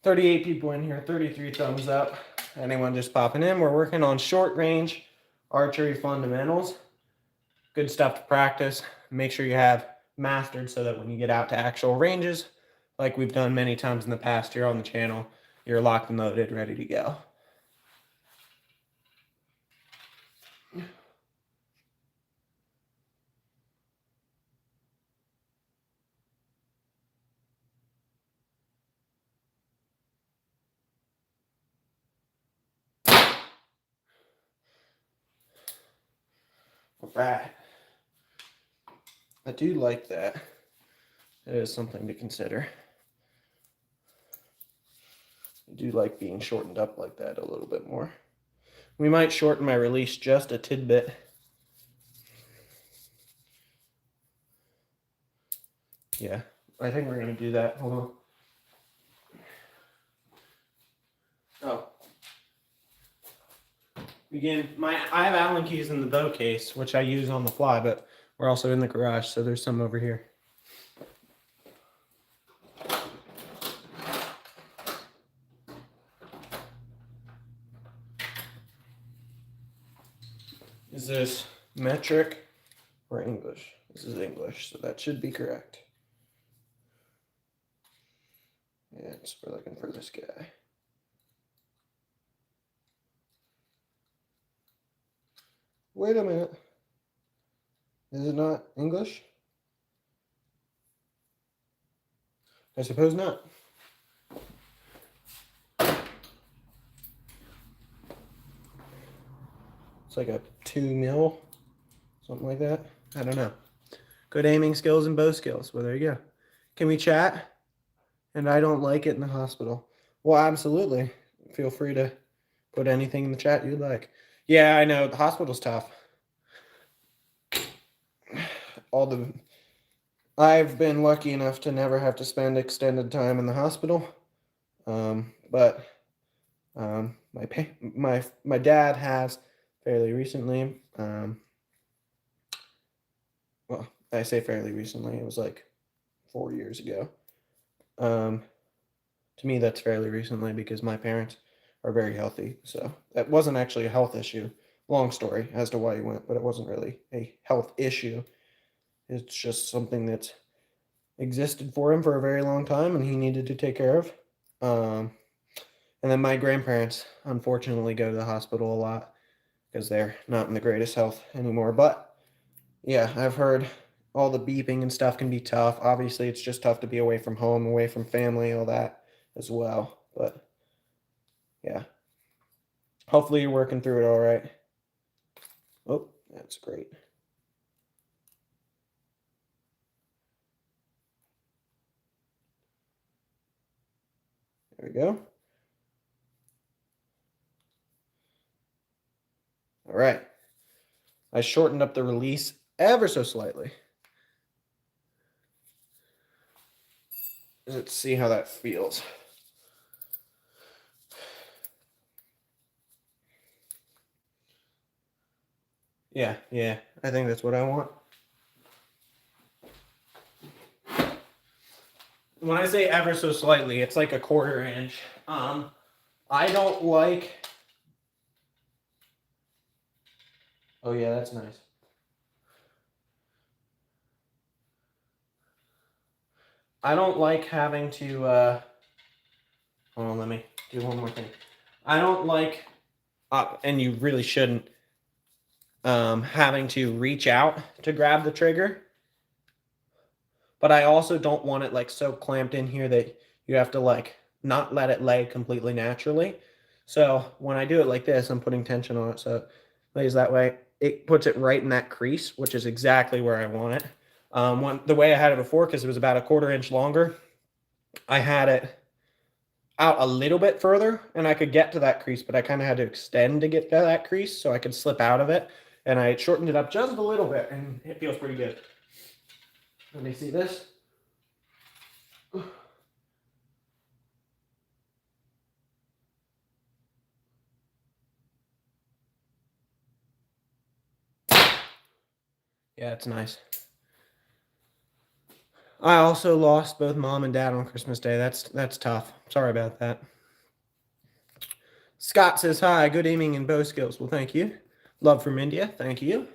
"38 people in here, 33 thumbs up. Anyone just popping in? We're working on short range archery fundamentals. Good stuff to practice. Make sure you have mastered so that when you get out to actual ranges, like we've done many times in the past here on the channel, you're locked and loaded, ready to go." All right. I do like that. It is something to consider. I do like being shortened up like that a little bit more. We might shorten my release just a tidbit. Yeah, I think we're going to do that. Hold on. Oh. Again, I have Allen keys in the bow case, which I use on the fly, but we're also in the garage, so there's some over here. Is this metric or English? This is English, so that should be correct. Yeah, we're looking for this guy. Wait a minute. Is it not English? I suppose not. It's like a 2 mil, something like that. I don't know. Good aiming skills and bow skills. Well, there you go. Can we chat? And I don't like it in the hospital. Well, absolutely. Feel free to put anything in the chat you'd like. Yeah, I know. The hospital's tough. I've been lucky enough to never have to spend extended time in the hospital. But my dad has fairly recently. Well, I say fairly recently. It was like 4 years ago. To me, that's fairly recently because my parents are very healthy. So that wasn't actually a health issue. Long story as to why he went, but it wasn't really a health issue. It's just something that's existed for him for a very long time and he needed to take care of. And then my grandparents, unfortunately, go to the hospital a lot because they're not in the greatest health anymore. But yeah, I've heard all the beeping and stuff can be tough. Obviously, it's just tough to be away from home, away from family, all that as well. But yeah, hopefully you're working through it all right. Oh, that's great. There we go. All right. I shortened up the release ever so slightly. Let's see how that feels. Yeah, I think that's what I want. When I say ever so slightly, it's like a 1/4 inch. I don't like... Oh yeah, that's nice. I don't like having to, hold on, let me do one more thing. I don't like, and you really shouldn't, having to reach out to grab the trigger. But I also don't want it like so clamped in here that you have to like not let it lay completely naturally. So when I do it like this, I'm putting tension on it so it lays that way. It puts it right in that crease, which is exactly where I want it. The way I had it before, because it was about a 1/4 inch longer, I had it out a little bit further and I could get to that crease, but I kind of had to extend to get to that crease so I could slip out of it. And I shortened it up just a little bit and it feels pretty good. Let me see this. Yeah, it's nice. I also lost both mom and dad on Christmas Day. That's tough. Sorry about that. Scott says hi. Good aiming and bow skills. Well, thank you. Love from India. Thank you.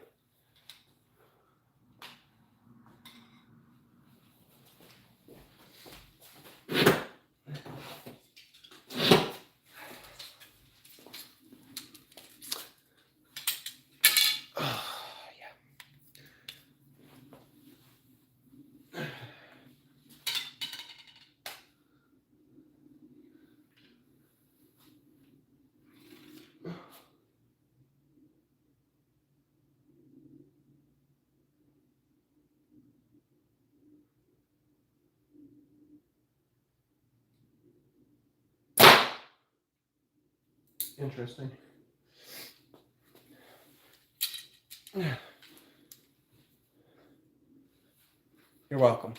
Interesting. You're welcome.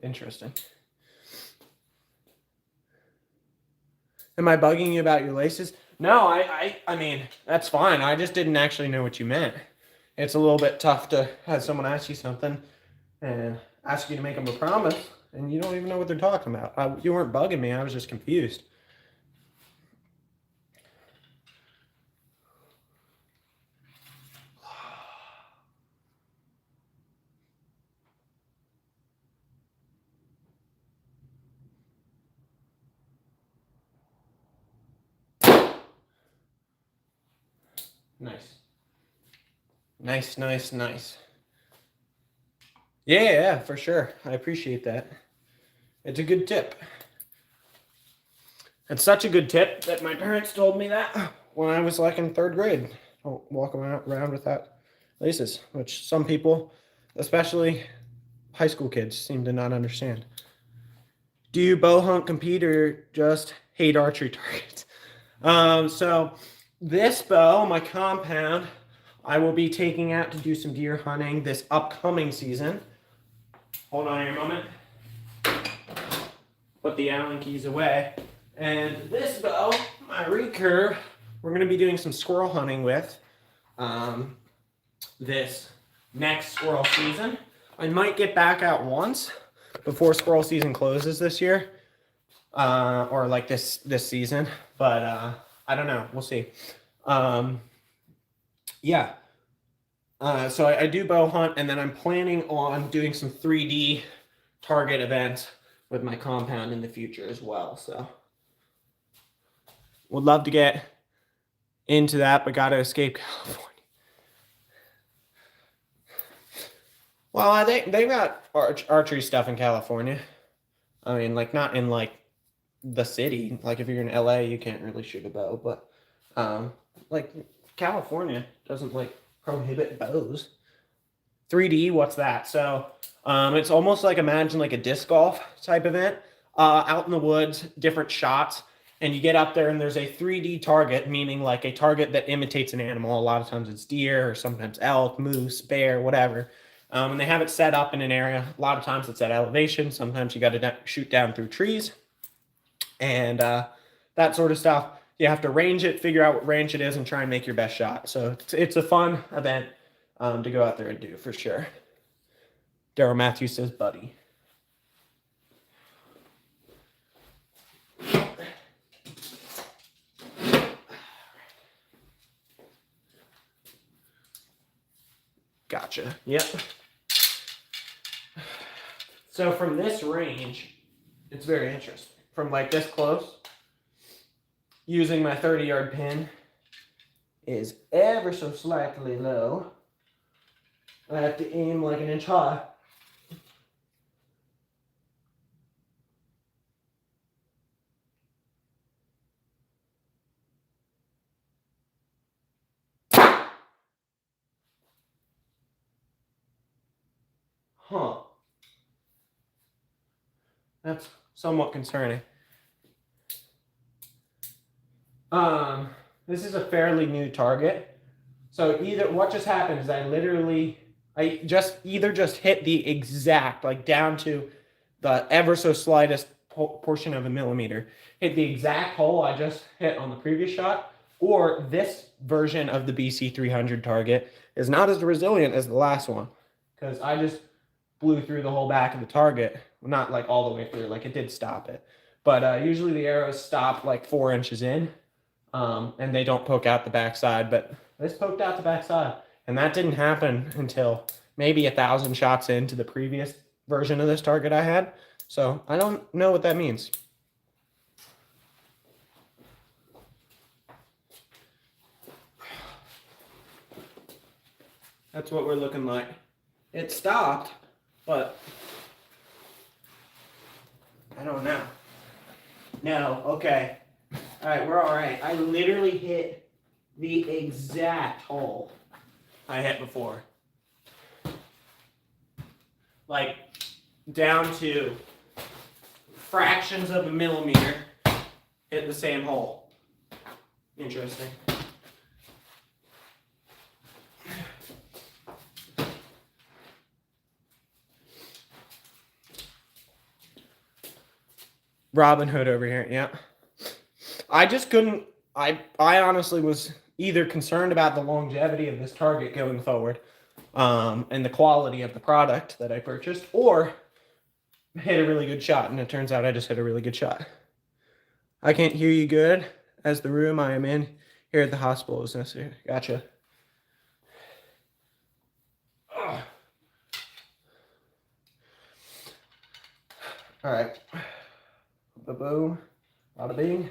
Interesting. Am I bugging you about your laces? No, I mean, that's fine. I just didn't actually know what you meant. It's a little bit tough to have someone ask you something and ask you to make them a promise, and you don't even know what they're talking about. You weren't bugging me. I was just confused. Nice. Nice, nice, nice. Yeah, for sure. I appreciate that. It's a good tip. It's such a good tip that my parents told me that when I was like in 3rd grade. Don't walk around without laces, which some people, especially high school kids, seem to not understand. Do you bow hunt, compete, or just hate archery targets? So this bow, my compound, I will be taking out to do some deer hunting this upcoming season. Hold on here a moment. Put the Allen keys away. And this bow, my Recurve, we're going to be doing some squirrel hunting with this next squirrel season. I might get back out once before squirrel season closes this year, or like this season, but I don't know. We'll see. Yeah. So I do bow hunt, and then I'm planning on doing some 3D target events with my compound in the future as well. So would love to get into that, but got to escape California. Well, I think they've got archery stuff in California. I mean, like not in like the city. Like if you're in LA, you can't really shoot a bow, but like California doesn't like prohibit bows. 3D, what's that? So it's almost like, imagine like a disc golf type event out in the woods, different shots, and you get up there and there's a 3D target, meaning like a target that imitates an animal. A lot of times it's deer, or sometimes elk, moose, bear, whatever. And they have it set up in an area. A lot of times it's at elevation. Sometimes you got to shoot down through trees and that sort of stuff. You have to range it, figure out what range it is, and try and make your best shot. So it's a fun event to go out there and do, for sure. Daryl Matthews says, buddy. Gotcha. Yep. So from this range, it's very interesting. From like this close, using my 30-yard pin is ever so slightly low. I have to aim like an inch high. Huh. That's somewhat concerning. This is a fairly new target. So what just happened is I just hit the exact, like down to the ever so slightest portion of a millimeter, hit the exact hole I just hit on the previous shot, or this version of the BC 300 target is not as resilient as the last one, because I just blew through the whole back of the target. Well, not like all the way through, like it did stop it. But usually the arrows stop like 4 inches in, and they don't poke out the backside, but this poked out the backside. And that didn't happen until maybe 1,000 shots into the previous version of this target I had. So I don't know what that means. That's what we're looking like. It stopped, but I don't know. No, okay. All right, we're all right. I literally hit the exact hole I hit before. Like, down to fractions of a millimeter, hit the same hole. Interesting. Robin Hood over here, yeah. I just couldn't, I honestly was either concerned about the longevity of this target going forward, and the quality of the product that I purchased, or hit a really good shot, and it turns out I just hit a really good shot. I can't hear you good, as the room I am in here at the hospital is necessary. Gotcha. All right. Ba-boom. Bada bing.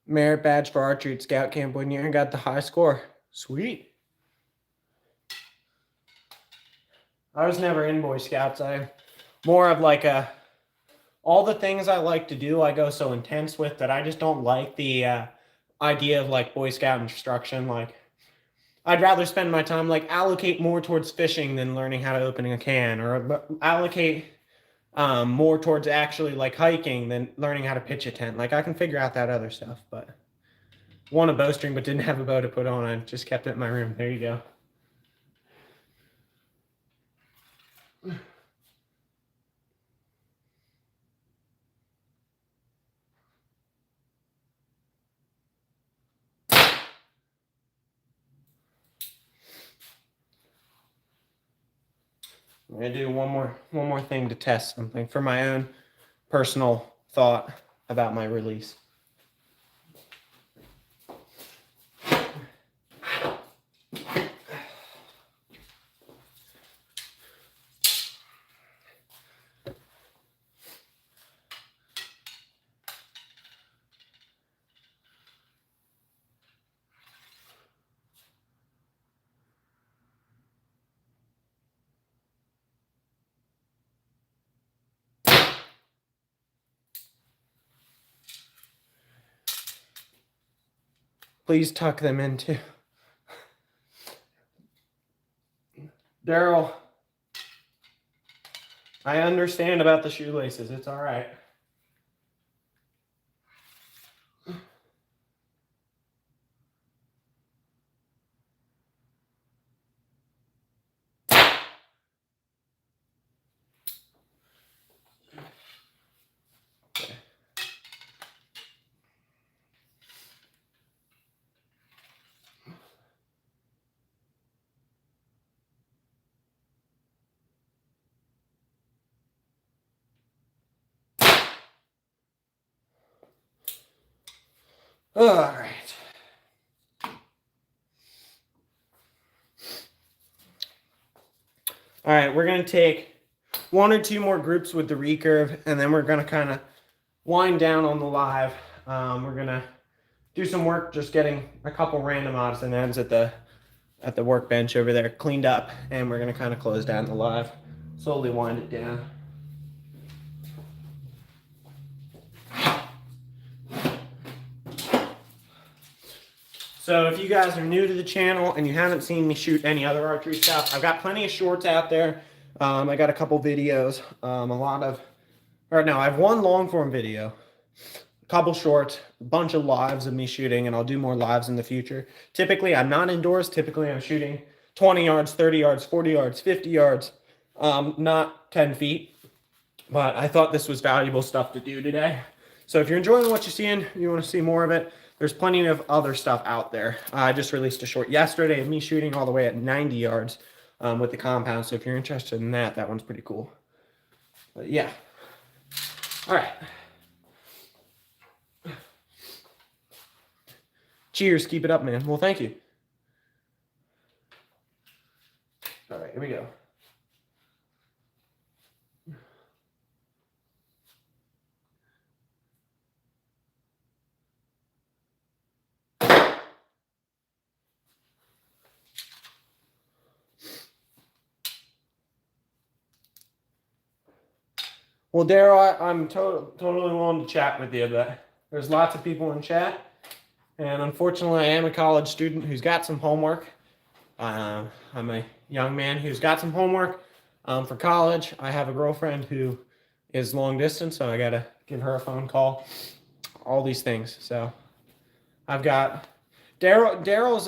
Merit badge for archery at scout camp 1 year and got the high score. Sweet. I was never in Boy Scouts. I'm more of like all the things I like to do, I go so intense with that I just don't like the idea of like Boy Scout instruction. Like, I'd rather spend my time like allocate more towards fishing than learning how to open a can, or allocate more towards actually like hiking than learning how to pitch a tent. Like, I can figure out that other stuff, but won a bowstring but didn't have a bow to put on. I just kept it in my room. There you go. I'm gonna do one more thing to test something for my own personal thought about my release. Please tuck them in too. Daryl, I understand about the shoelaces. It's all right. All right. All right, we're going to take 1 or 2 more groups with the recurve, and then we're going to kind of wind down on the live. We're going to do some work just getting a couple random odds and ends at the workbench over there cleaned up, and we're going to kind of close down the live, slowly wind it down. So if you guys are new to the channel and you haven't seen me shoot any other archery stuff, I've got plenty of shorts out there. I got a couple videos, I have 1 long form video, a couple shorts, a bunch of lives of me shooting, and I'll do more lives in the future. Typically, I'm not indoors. Typically, I'm shooting 20 yards, 30 yards, 40 yards, 50 yards, not 10 feet. But I thought this was valuable stuff to do today. So if you're enjoying what you're seeing, you want to see more of it, there's plenty of other stuff out there. I just released a short yesterday of me shooting all the way at 90 yards with the compound. So if you're interested in that, that one's pretty cool. But yeah. All right. Cheers. Keep it up, man. Well, thank you. All right, here we go. Well, Daryl, I'm totally willing to chat with you, but there's lots of people in chat, and unfortunately, I am a college student who's got some homework. I'm a young man who's got some homework for college. I have a girlfriend who is long distance, so I gotta give her a phone call. All these things. So I've got Daryl's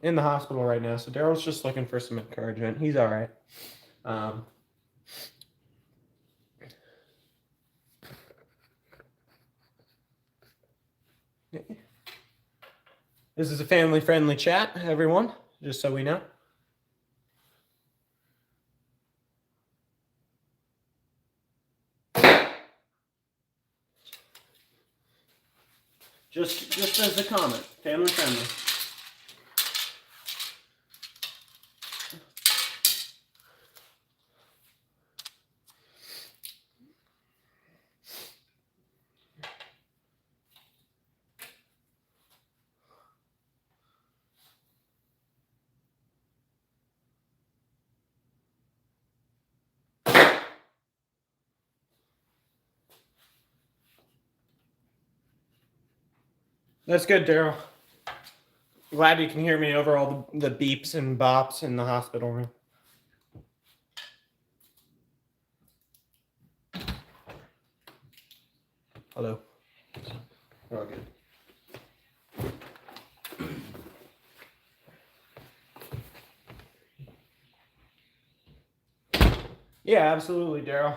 in the hospital right now, so Daryl's just looking for some encouragement. He's all right. This is a family-friendly chat, everyone, just so we know. Just as a comment, family-friendly. That's good, Daryl. Glad you can hear me over all the beeps and bops in the hospital room. Hello. We're all good. Yeah, absolutely, Daryl.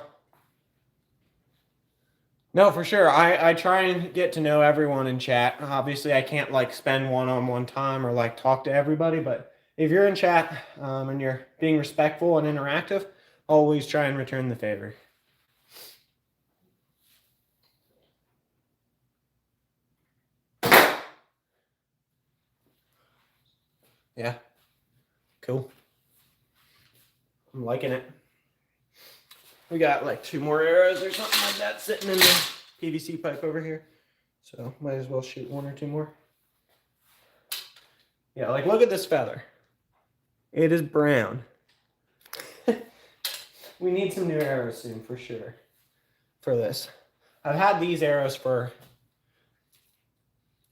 No, for sure. I try and get to know everyone in chat. Obviously, I can't like spend one-on-one time or like talk to everybody, but if you're in chat and you're being respectful and interactive, always try and return the favor. Yeah. Cool. I'm liking it. We got like 2 more arrows or something like that sitting in the PVC pipe over here. So might as well shoot 1 or 2 more. Yeah, like look at this feather. It is brown. We need some new arrows soon for sure for this. I've had these arrows for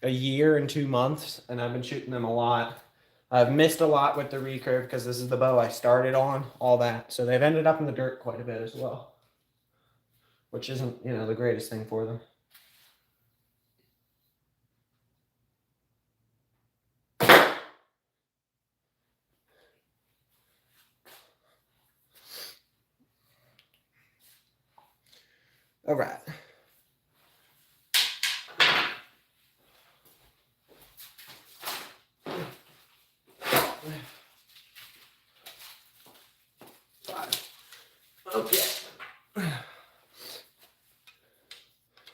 a year and 2 months, and I've been shooting them a lot. I've missed a lot with the recurve because this is the bow I started on, all that. So they've ended up in the dirt quite a bit as well, which isn't, the greatest thing for them. All right. Okay.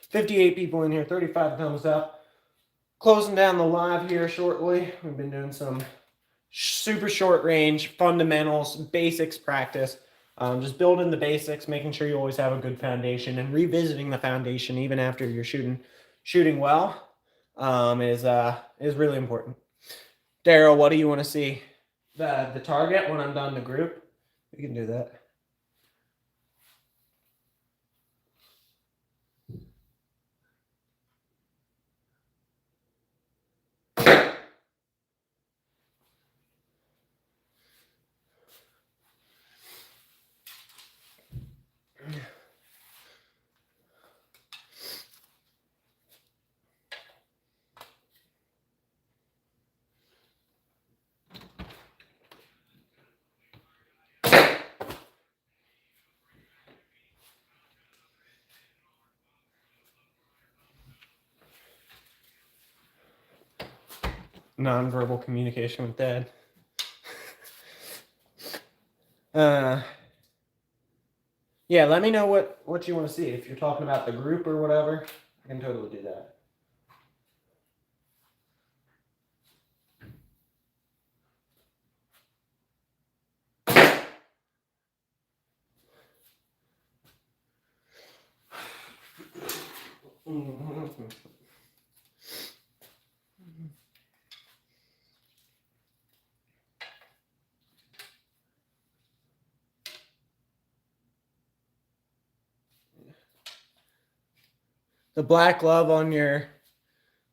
58 people in here, 35 thumbs up. Closing down the live here shortly. We've been doing some super short range, fundamentals, basics practice. Just building the basics, making sure you always have a good foundation, and revisiting the foundation even after you're shooting well is really important. Daryl, what do you want to see? The target when I'm done the group? We can do that. Nonverbal communication with Dad. Yeah, let me know what you want to see. If you're talking about the group or whatever, I can totally do that. The black glove on your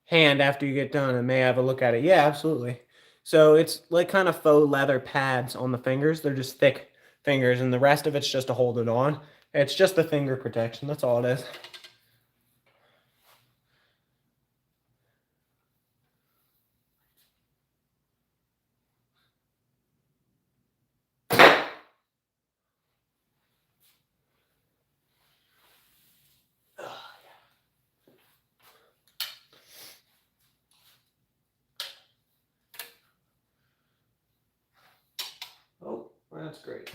hand after you get done, and may have a look at it. Yeah, absolutely. So it's like kind of faux leather pads on the fingers. They're just thick fingers, and the rest of it's just to hold it on. It's just the finger protection. That's all it is. Oh, that's great.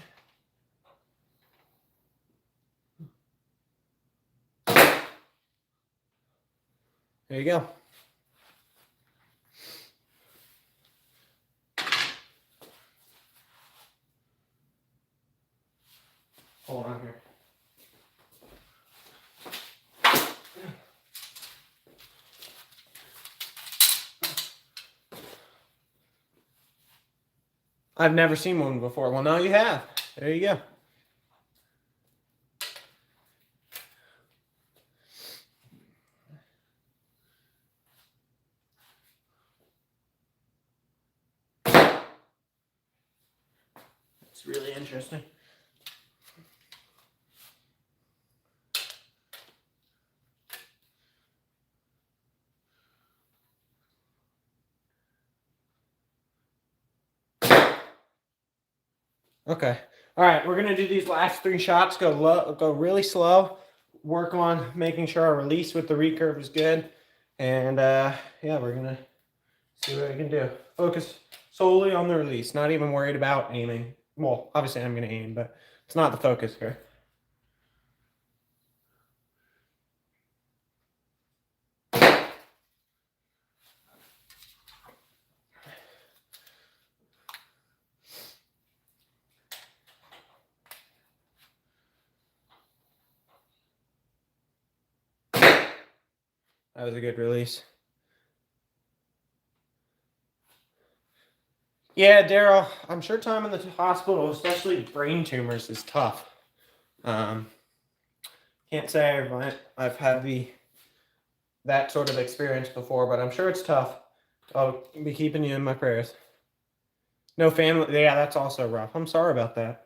There you go. Hold on here. I've never seen one before. Well, now you have. There you go. It's really interesting. Okay. All right, we're gonna do these last 3 shots. Go really slow. Work on making sure our release with the recurve is good, and yeah, we're gonna see what I can do. Focus solely on the release. Not even worried about aiming. Well, obviously I'm gonna aim, but it's not the focus here. That was a good release. Yeah, Daryl, I'm sure time in the hospital, especially brain tumors, is tough. Can't say I've had the that sort of experience before, but I'm sure it's tough. I'll be keeping you in my prayers. No family. Yeah, that's also rough. I'm sorry about that.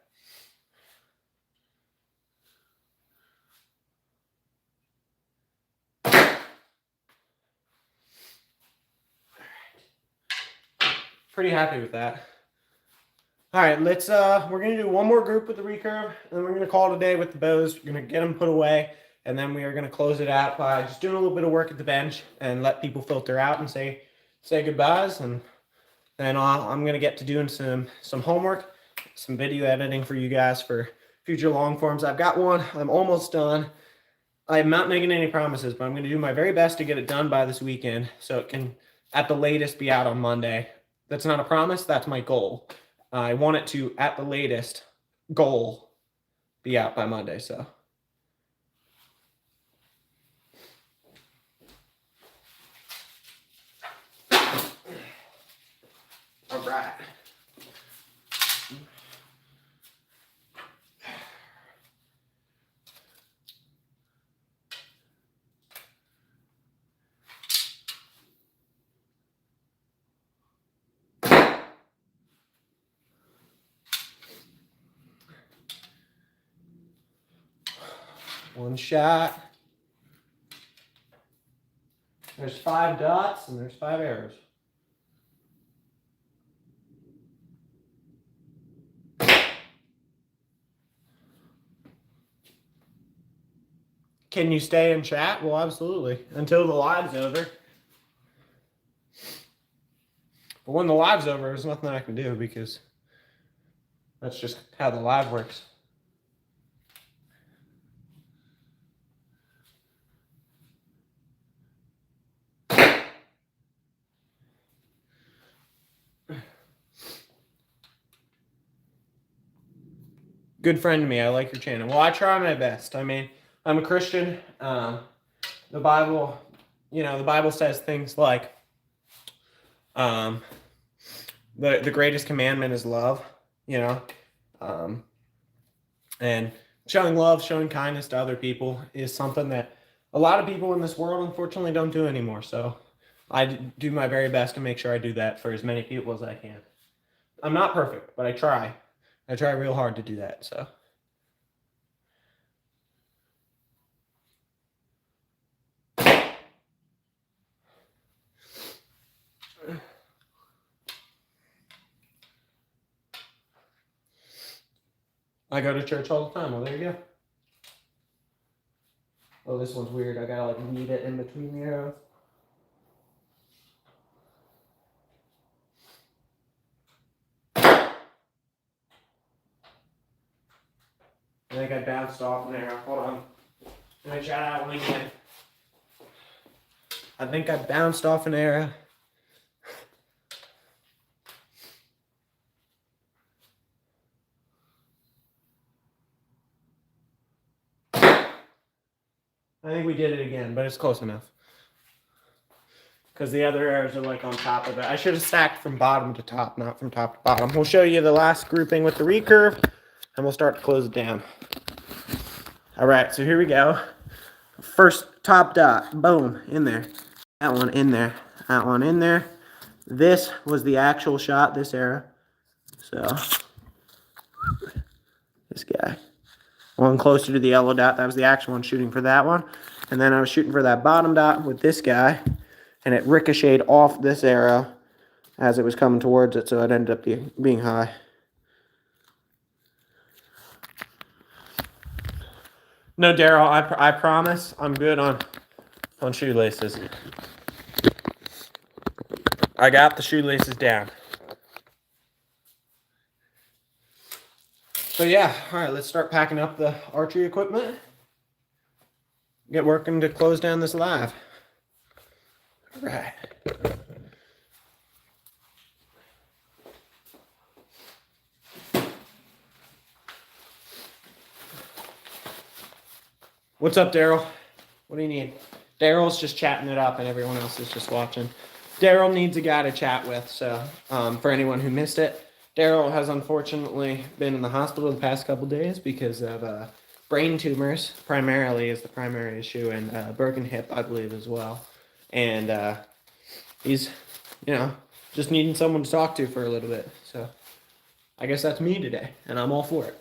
Pretty happy with that. All right, we're gonna do one more group with the recurve, and then we're gonna call it a day with the bows. We're gonna get them put away, and then we are gonna close it out by just doing a little bit of work at the bench and let people filter out and say goodbyes. And then I'm gonna get to doing some homework, some video editing for you guys for future long forms. I've got one. I'm almost done. I'm not making any promises, but I'm gonna do my very best to get it done by this weekend, so it can at the latest be out on Monday. That's not a promise. That's my goal. I want it to, at the latest, goal, be out by Monday, so. All right. One shot. There's 5 dots and there's 5 arrows. Can you stay and chat? Well, absolutely. Until the live's over. But when the live's over, there's nothing I can do because that's just how the live works. Good friend to me. I like your channel. Well, I try my best. I mean, I'm a Christian. The Bible, the Bible says things like, the greatest commandment is love, and showing love, showing kindness to other people is something that a lot of people in this world, unfortunately, don't do anymore. So I do my very best to make sure I do that for as many people as I can. I'm not perfect, but I try. I try real hard to do that, so. I go to church all the time. Well, there you go. Oh, this one's weird. I gotta knead it in between the arrows. I think I bounced off an arrow. Hold on. Let me try that one again. I think I bounced off an arrow. I think we did it again, but it's close enough. Because the other arrows are on top of it. I should have stacked from bottom to top, not from top to bottom. We'll show you the last grouping with the recurve, and we'll start to close it down. All right, so here we go. First top dot, boom, in there. That one in there. That one in there. This was the actual shot, this arrow. So, this guy. One closer to the yellow dot. That was the actual one shooting for that one. And then I was shooting for that bottom dot with this guy. And it ricocheted off this arrow as it was coming towards it. So it ended up being high. No, Daryl, I promise I'm good on shoelaces. I got the shoelaces down. So yeah, all right, let's start packing up the archery equipment. Get working to close down this live. All right. What's up, Daryl? What do you need? Daryl's just chatting it up and everyone else is just watching. Daryl needs a guy to chat with, so for anyone who missed it, Daryl has unfortunately been in the hospital the past couple days because of brain tumors primarily is the primary issue, and broken hip, I believe, as well. And he's, just needing someone to talk to for a little bit. So I guess that's me today, and I'm all for it.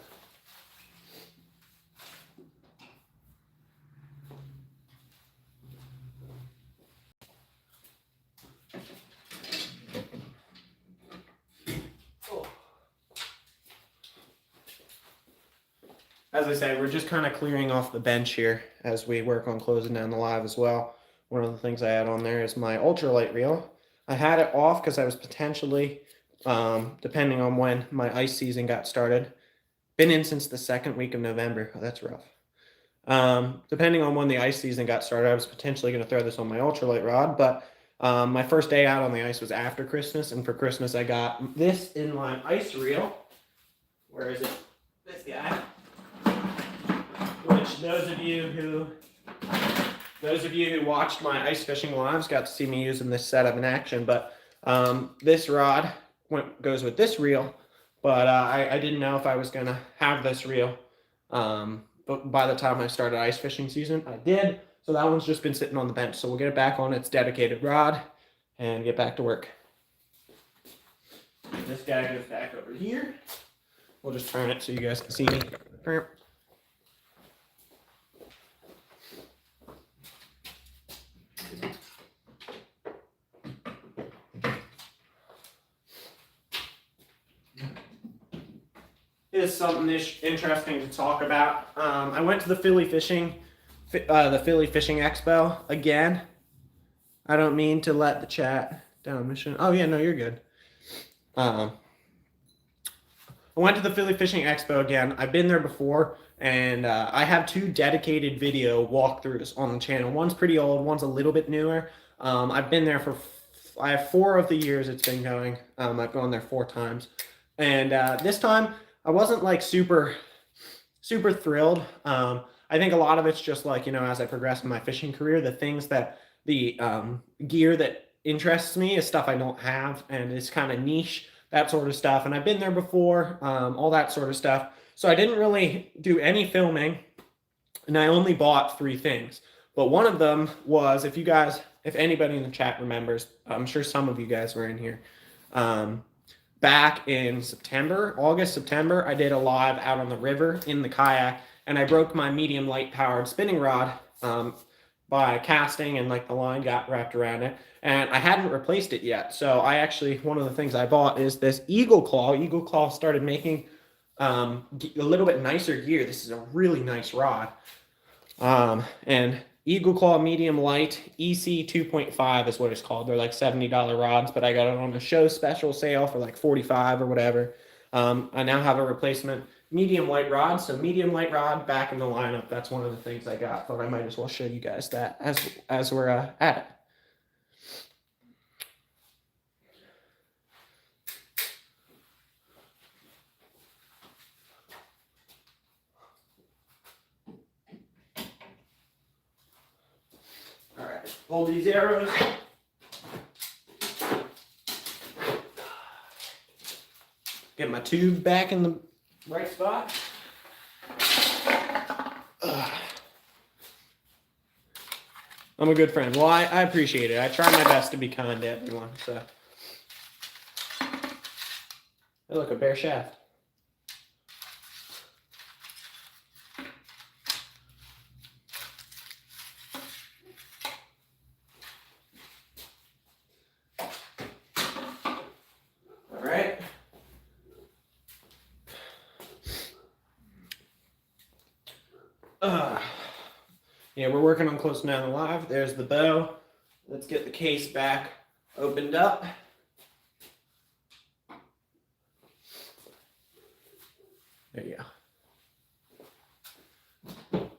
As I said, we're just kind of clearing off the bench here as we work on closing down the live as well. One of the things I had on there is my ultralight reel. I had it off because I was potentially, depending on when my ice season got started, been in since the second week of November. Oh, that's rough. Depending on when the ice season got started, I was potentially going to throw this on my ultralight rod, but my first day out on the ice was after Christmas, and for Christmas I got this inline ice reel. Where is it? This guy. Which those of you who watched my ice fishing lives got to see me using this setup in action. But this rod goes with this reel, but I didn't know if I was gonna have this reel. But by the time I started ice fishing season, I did. So that one's just been sitting on the bench. So we'll get it back on its dedicated rod and get back to work. This guy goes back over here. We'll just turn it so you guys can see me. Is something interesting to talk about. I went to the Philly Fishing Expo again. I don't mean to let the chat down, Mission. Oh yeah, no, you're good. I went to the Philly Fishing Expo again. I've been there before, and I have 2 dedicated video walkthroughs on the channel. One's pretty old, one's a little bit newer. I've been there I have 4 of the years it's been going. I've gone there 4 times, and this time I wasn't like super thrilled. I think a lot of it's just like, as I progress in my fishing career, the things that the gear that interests me is stuff I don't have, and it's kind of niche, that sort of stuff. And I've been there before, all that sort of stuff. So I didn't really do any filming, and I only bought 3 things. But one of them was, if anybody in the chat remembers, I'm sure some of you guys were in here. Back in August, September, I did a live out on the river in the kayak, and I broke my medium light powered spinning rod by casting, and like the line got wrapped around it, and I hadn't replaced it yet. So one of the things I bought is this Eagle Claw. Eagle Claw started making a little bit nicer gear. This is a really nice rod. And Eagle Claw medium light EC 2.5 is what it's called. They're like $70 rods, but I got it on a show special sale for like $45 or whatever. I now have a replacement medium light rod. So medium light rod back in the lineup. That's one of the things I got. Thought I might as well show you guys that as we're at it. All right, hold these arrows. Get my tube back in the right spot. I'm a good friend. Well, I appreciate it. I try my best to be kind to everyone. So, hey, look, a bare shaft. Yeah, we're working on closing down the live. There's the bow. Let's get the case back opened up. There you go.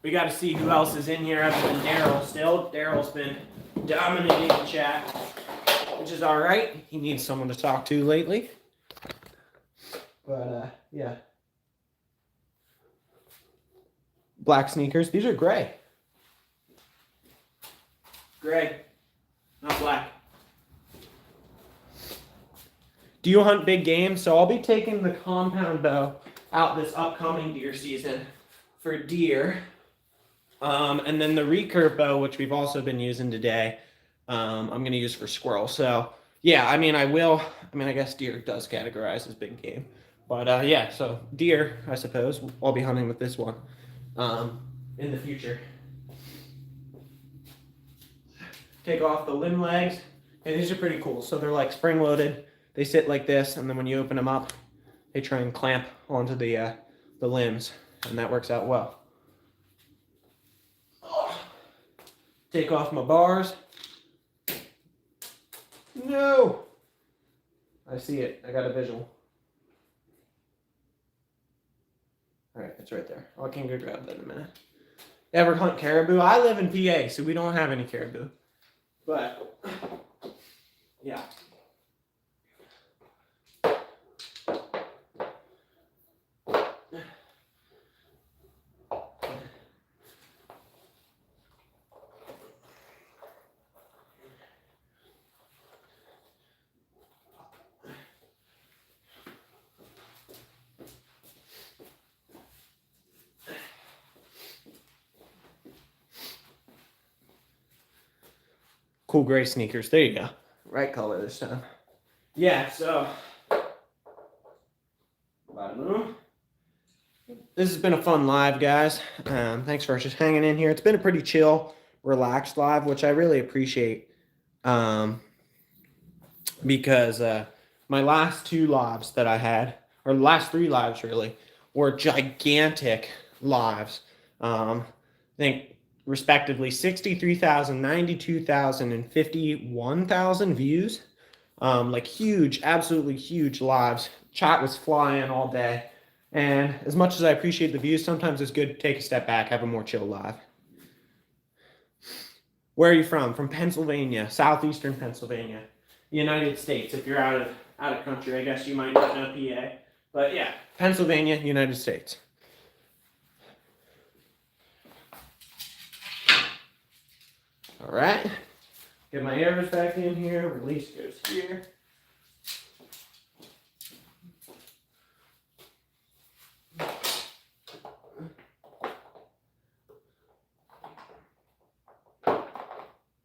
We got to see who else is in here other than Daryl still. Daryl's been dominating the chat, which is all right. He needs someone to talk to lately. But, yeah. Black sneakers. These are gray. Gray, not black. Do you hunt big game? So I'll be taking the compound bow out this upcoming deer season for deer. And then the recurve bow, which we've also been using today, I'm going to use for squirrel. So yeah, I mean, I guess deer does categorize as big game. But yeah, so deer, I suppose, I'll be hunting with this one in the future. Take off the limb legs, and these are pretty cool. So they're like spring loaded. They sit like this, and then when you open them up, they try and clamp onto the limbs, and that works out well. Take off my bars. No! I see it. I got a visual. All right, it's right there. I can go grab that in a minute. Ever hunt caribou? I live in PA, so we don't have any caribou. But, yeah. Cool gray sneakers. There you go. Right color this time. Yeah, so this has been a fun live, guys. Thanks for just hanging in here. It's been a pretty chill, relaxed live, which I really appreciate. Because my last 2 lives that I had, or the last 3 lives really, were gigantic lives. I think respectively 63,000, 92,000, and 51,000 views. Like huge, absolutely huge lives. Chat was flying all day. And as much as I appreciate the views, sometimes it's good to take a step back, have a more chill live. Where are you from? From Pennsylvania, southeastern Pennsylvania, United States. If you're out of country, I guess you might not know PA. But yeah, Pennsylvania, United States. All right, get my arrows back in here, release goes here.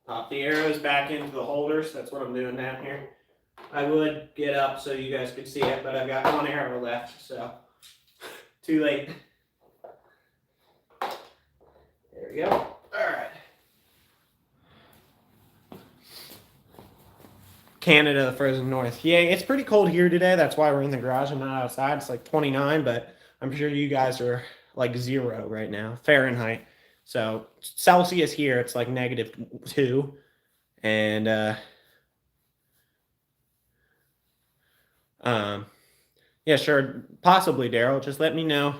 Pop the arrows back into the holders, that's what I'm doing down here. I would get up so you guys could see it, but I've got 1 arrow left, so too late. There we go. All right. Canada, the frozen north. Yeah, it's pretty cold here today. That's why we're in the garage and not outside. It's like 29, but I'm sure you guys are like 0 right now, Fahrenheit. So Celsius here, it's like -2. And yeah, sure, possibly, Daryl. Just let me know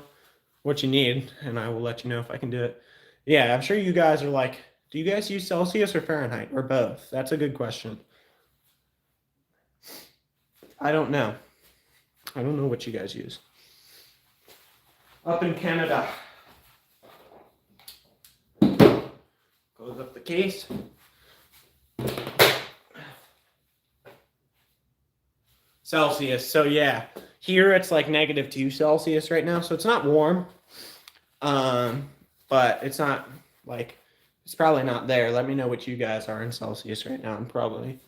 what you need, and I will let you know if I can do it. Yeah, I'm sure you guys are like, do you guys use Celsius or Fahrenheit or both? That's a good question. I don't know. I don't know what you guys use. Up in Canada. Close up the case. Celsius. So yeah, here it's like -2 Celsius right now. So it's not warm. But it's not like, it's probably not there. Let me know what you guys are in Celsius right now.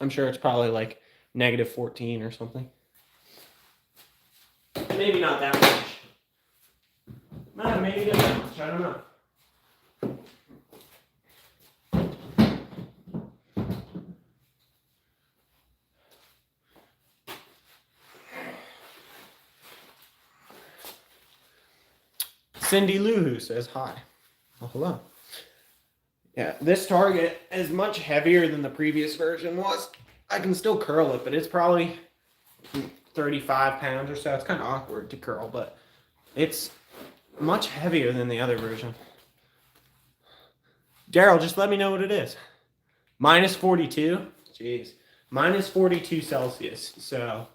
I'm sure it's probably like -14 or something. Maybe not that much. Maybe not that much. I don't know. Cindy Lou says hi. Oh, hello. Yeah, this target is much heavier than the previous version was. I can still curl it, but it's probably 35 pounds or so. It's kind of awkward to curl, but it's much heavier than the other version. Daryl, just let me know what it is. -42? Jeez. -42 Celsius. So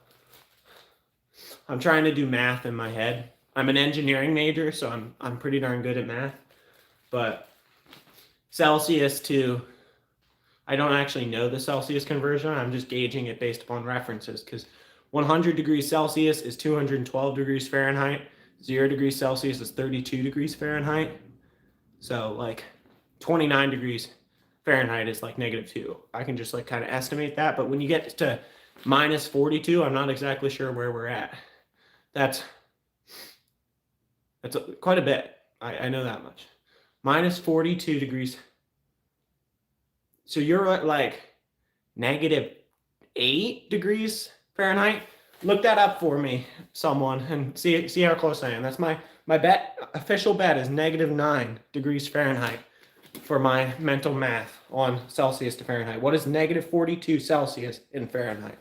I'm trying to do math in my head. I'm an engineering major, so I'm pretty darn good at math. But Celsius to, I don't actually know the Celsius conversion. I'm just gauging it based upon references, because 100 degrees Celsius is 212 degrees Fahrenheit. 0 degrees Celsius is 32 degrees Fahrenheit. So like 29 degrees Fahrenheit is like -2. I can just like kind of estimate that. But when you get to -42, I'm not exactly sure where we're at. That's quite a bit. I know that much. -42 degrees. So you're at like -8 degrees Fahrenheit. Look that up for me, someone, and see how close I am. That's my bet. Official bet is -9 degrees Fahrenheit for my mental math on Celsius to Fahrenheit. What is -42 Celsius in Fahrenheit?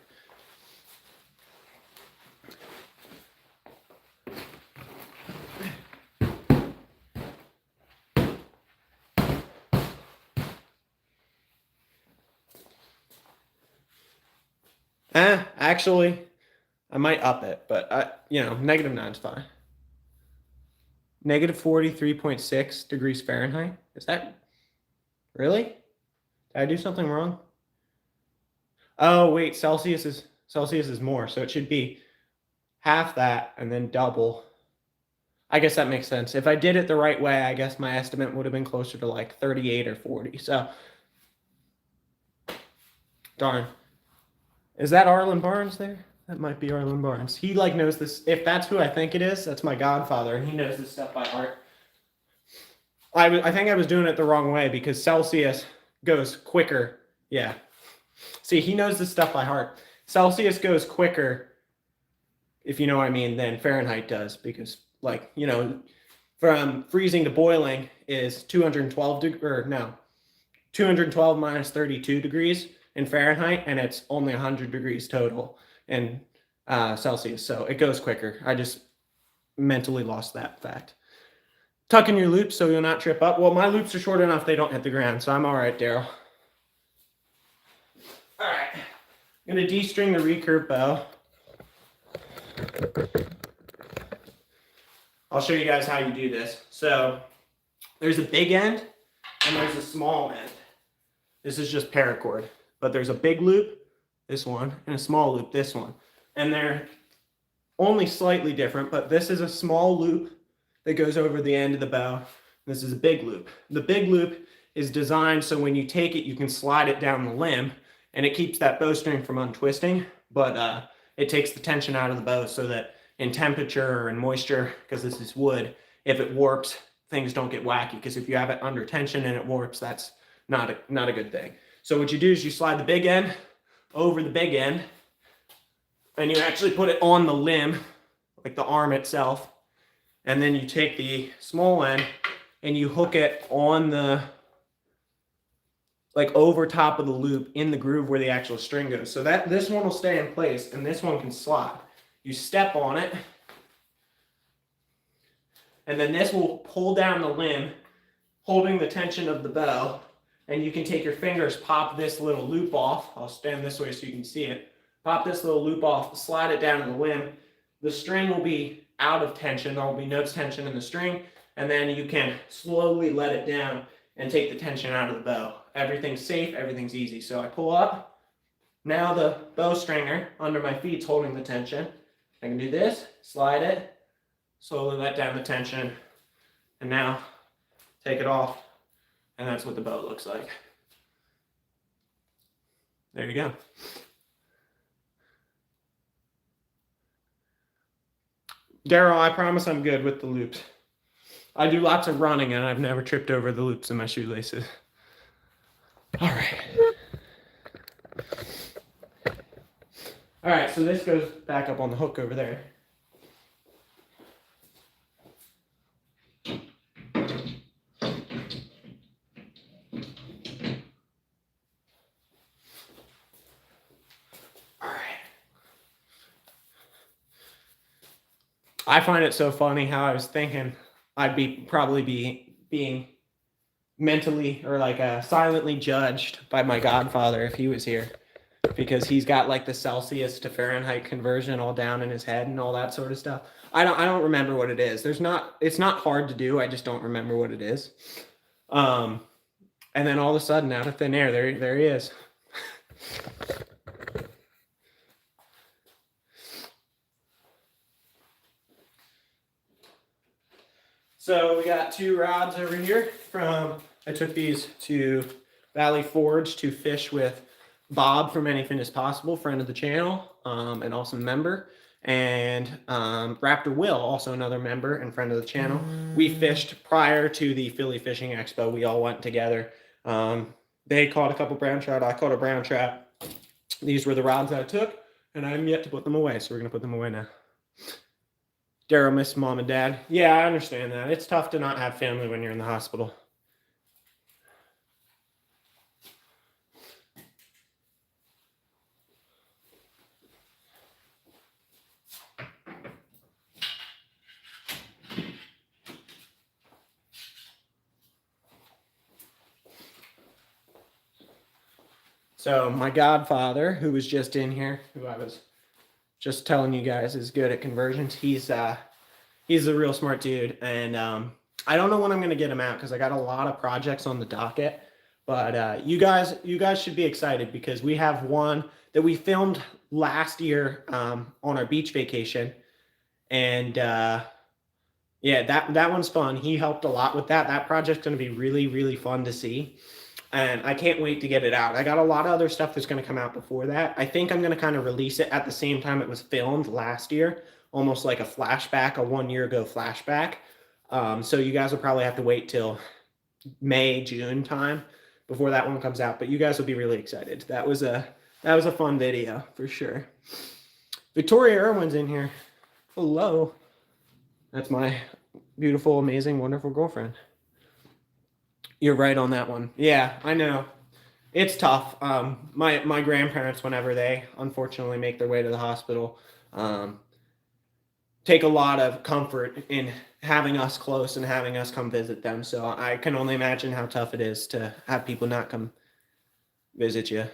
Actually, I might up it, but -9 is fine. -43.6 degrees Fahrenheit. Is that really? Did I do something wrong? Oh wait, Celsius is more, so it should be half that and then double. I guess that makes sense. If I did it the right way, I guess my estimate would have been closer to like 38 or 40. So, darn. Is that Arlen Barnes there? That might be Arlen Barnes. He like knows this. If that's who I think it is, that's my godfather, and he knows this stuff by heart. I think I was doing it the wrong way because Celsius goes quicker. Yeah. See, he knows this stuff by heart. Celsius goes quicker, if you know what I mean, than Fahrenheit does because, like, from freezing to boiling is 212 212 minus 32 degrees in Fahrenheit, and it's only 100 degrees total in Celsius, so it goes quicker. I just mentally lost that fact. Tuck in your loops so you'll not trip up. Well, my loops are short enough they don't hit the ground, so I'm all right, Daryl. All right, I'm going to de-string the recurve bow. I'll show you guys how you do this. So there's a big end and there's a small end. This is just paracord, but there's a big loop, this one, and a small loop, this one. And they're only slightly different, but this is a small loop that goes over the end of the bow. This is a big loop. The big loop is designed so when you take it, you can slide it down the limb, and it keeps that bowstring from untwisting, but it takes the tension out of the bow so that in temperature or in moisture, because this is wood, if it warps, things don't get wacky, because if you have it under tension and it warps, that's not a good thing. So what you do is you slide the big end over the big end, and you actually put it on the limb, like the arm itself, and then you take the small end and you hook it on the, like over top of the loop in the groove where the actual string goes. So that this one will stay in place and this one can slide. You step on it, and then this will pull down the limb, holding the tension of the bow, and you can take your fingers, pop this little loop off. I'll stand this way so you can see it. Pop this little loop off, slide it down to the limb. The string will be out of tension. There will be no tension in the string, and then you can slowly let it down and take the tension out of the bow. Everything's safe, everything's easy. So I pull up. Now the bow stringer under my feet's holding the tension. I can do this, slide it, slowly let down the tension, and now take it off, and that's what the bow looks like. There you go. Daryl, I promise I'm good with the loops. I do lots of running, and I've never tripped over the loops in my shoelaces. All right. All right, so this goes back up on the hook over there. All right. I find it so funny how I was thinking I'd probably be being mentally or like silently judged by my godfather if he was here, because he's got like the Celsius to Fahrenheit conversion all down in his head and all that sort of stuff. I don't remember what it is. It's not hard to do. I just don't remember what it is. And then all of a sudden, out of thin air, there he is. So we got 2 rods over here I took these to Valley Forge to fish with Bob from Anything Is Possible, friend of the channel, and also member. And Raptor Will, also another member and friend of the channel. We fished prior to the Philly Fishing Expo. We all went together. They caught a couple brown trout. I caught a brown trout. These were the rods I took, and I'm yet to put them away, so we're going to put them away now. Daryl missed mom and dad. Yeah, I understand that. It's tough to not have family when you're in the hospital. So my godfather, who was just in here, who I was just telling you guys is good at conversions, he's a real smart dude. And I don't know when I'm going to get him out because I got a lot of projects on the docket. But you guys should be excited because we have one that we filmed last year on our beach vacation. And yeah, that one's fun. He helped a lot with that. That project's going to be really, really fun to see. And I can't wait to get it out. I got a lot of other stuff that's going to come out before that. I think I'm going to kind of release it at the same time it was filmed last year, almost like a flashback, a 1 year ago flashback. So you guys will probably have to wait till May, June time before that one comes out. But you guys will be really excited. That was a fun video for sure. Victoria Irwin's in here. Hello. That's my beautiful, amazing, wonderful girlfriend. You're right on that one. Yeah, I know. It's tough. My grandparents, whenever they unfortunately make their way to the hospital, take a lot of comfort in having us close and having us come visit them. So I can only imagine how tough it is to have people not come visit you.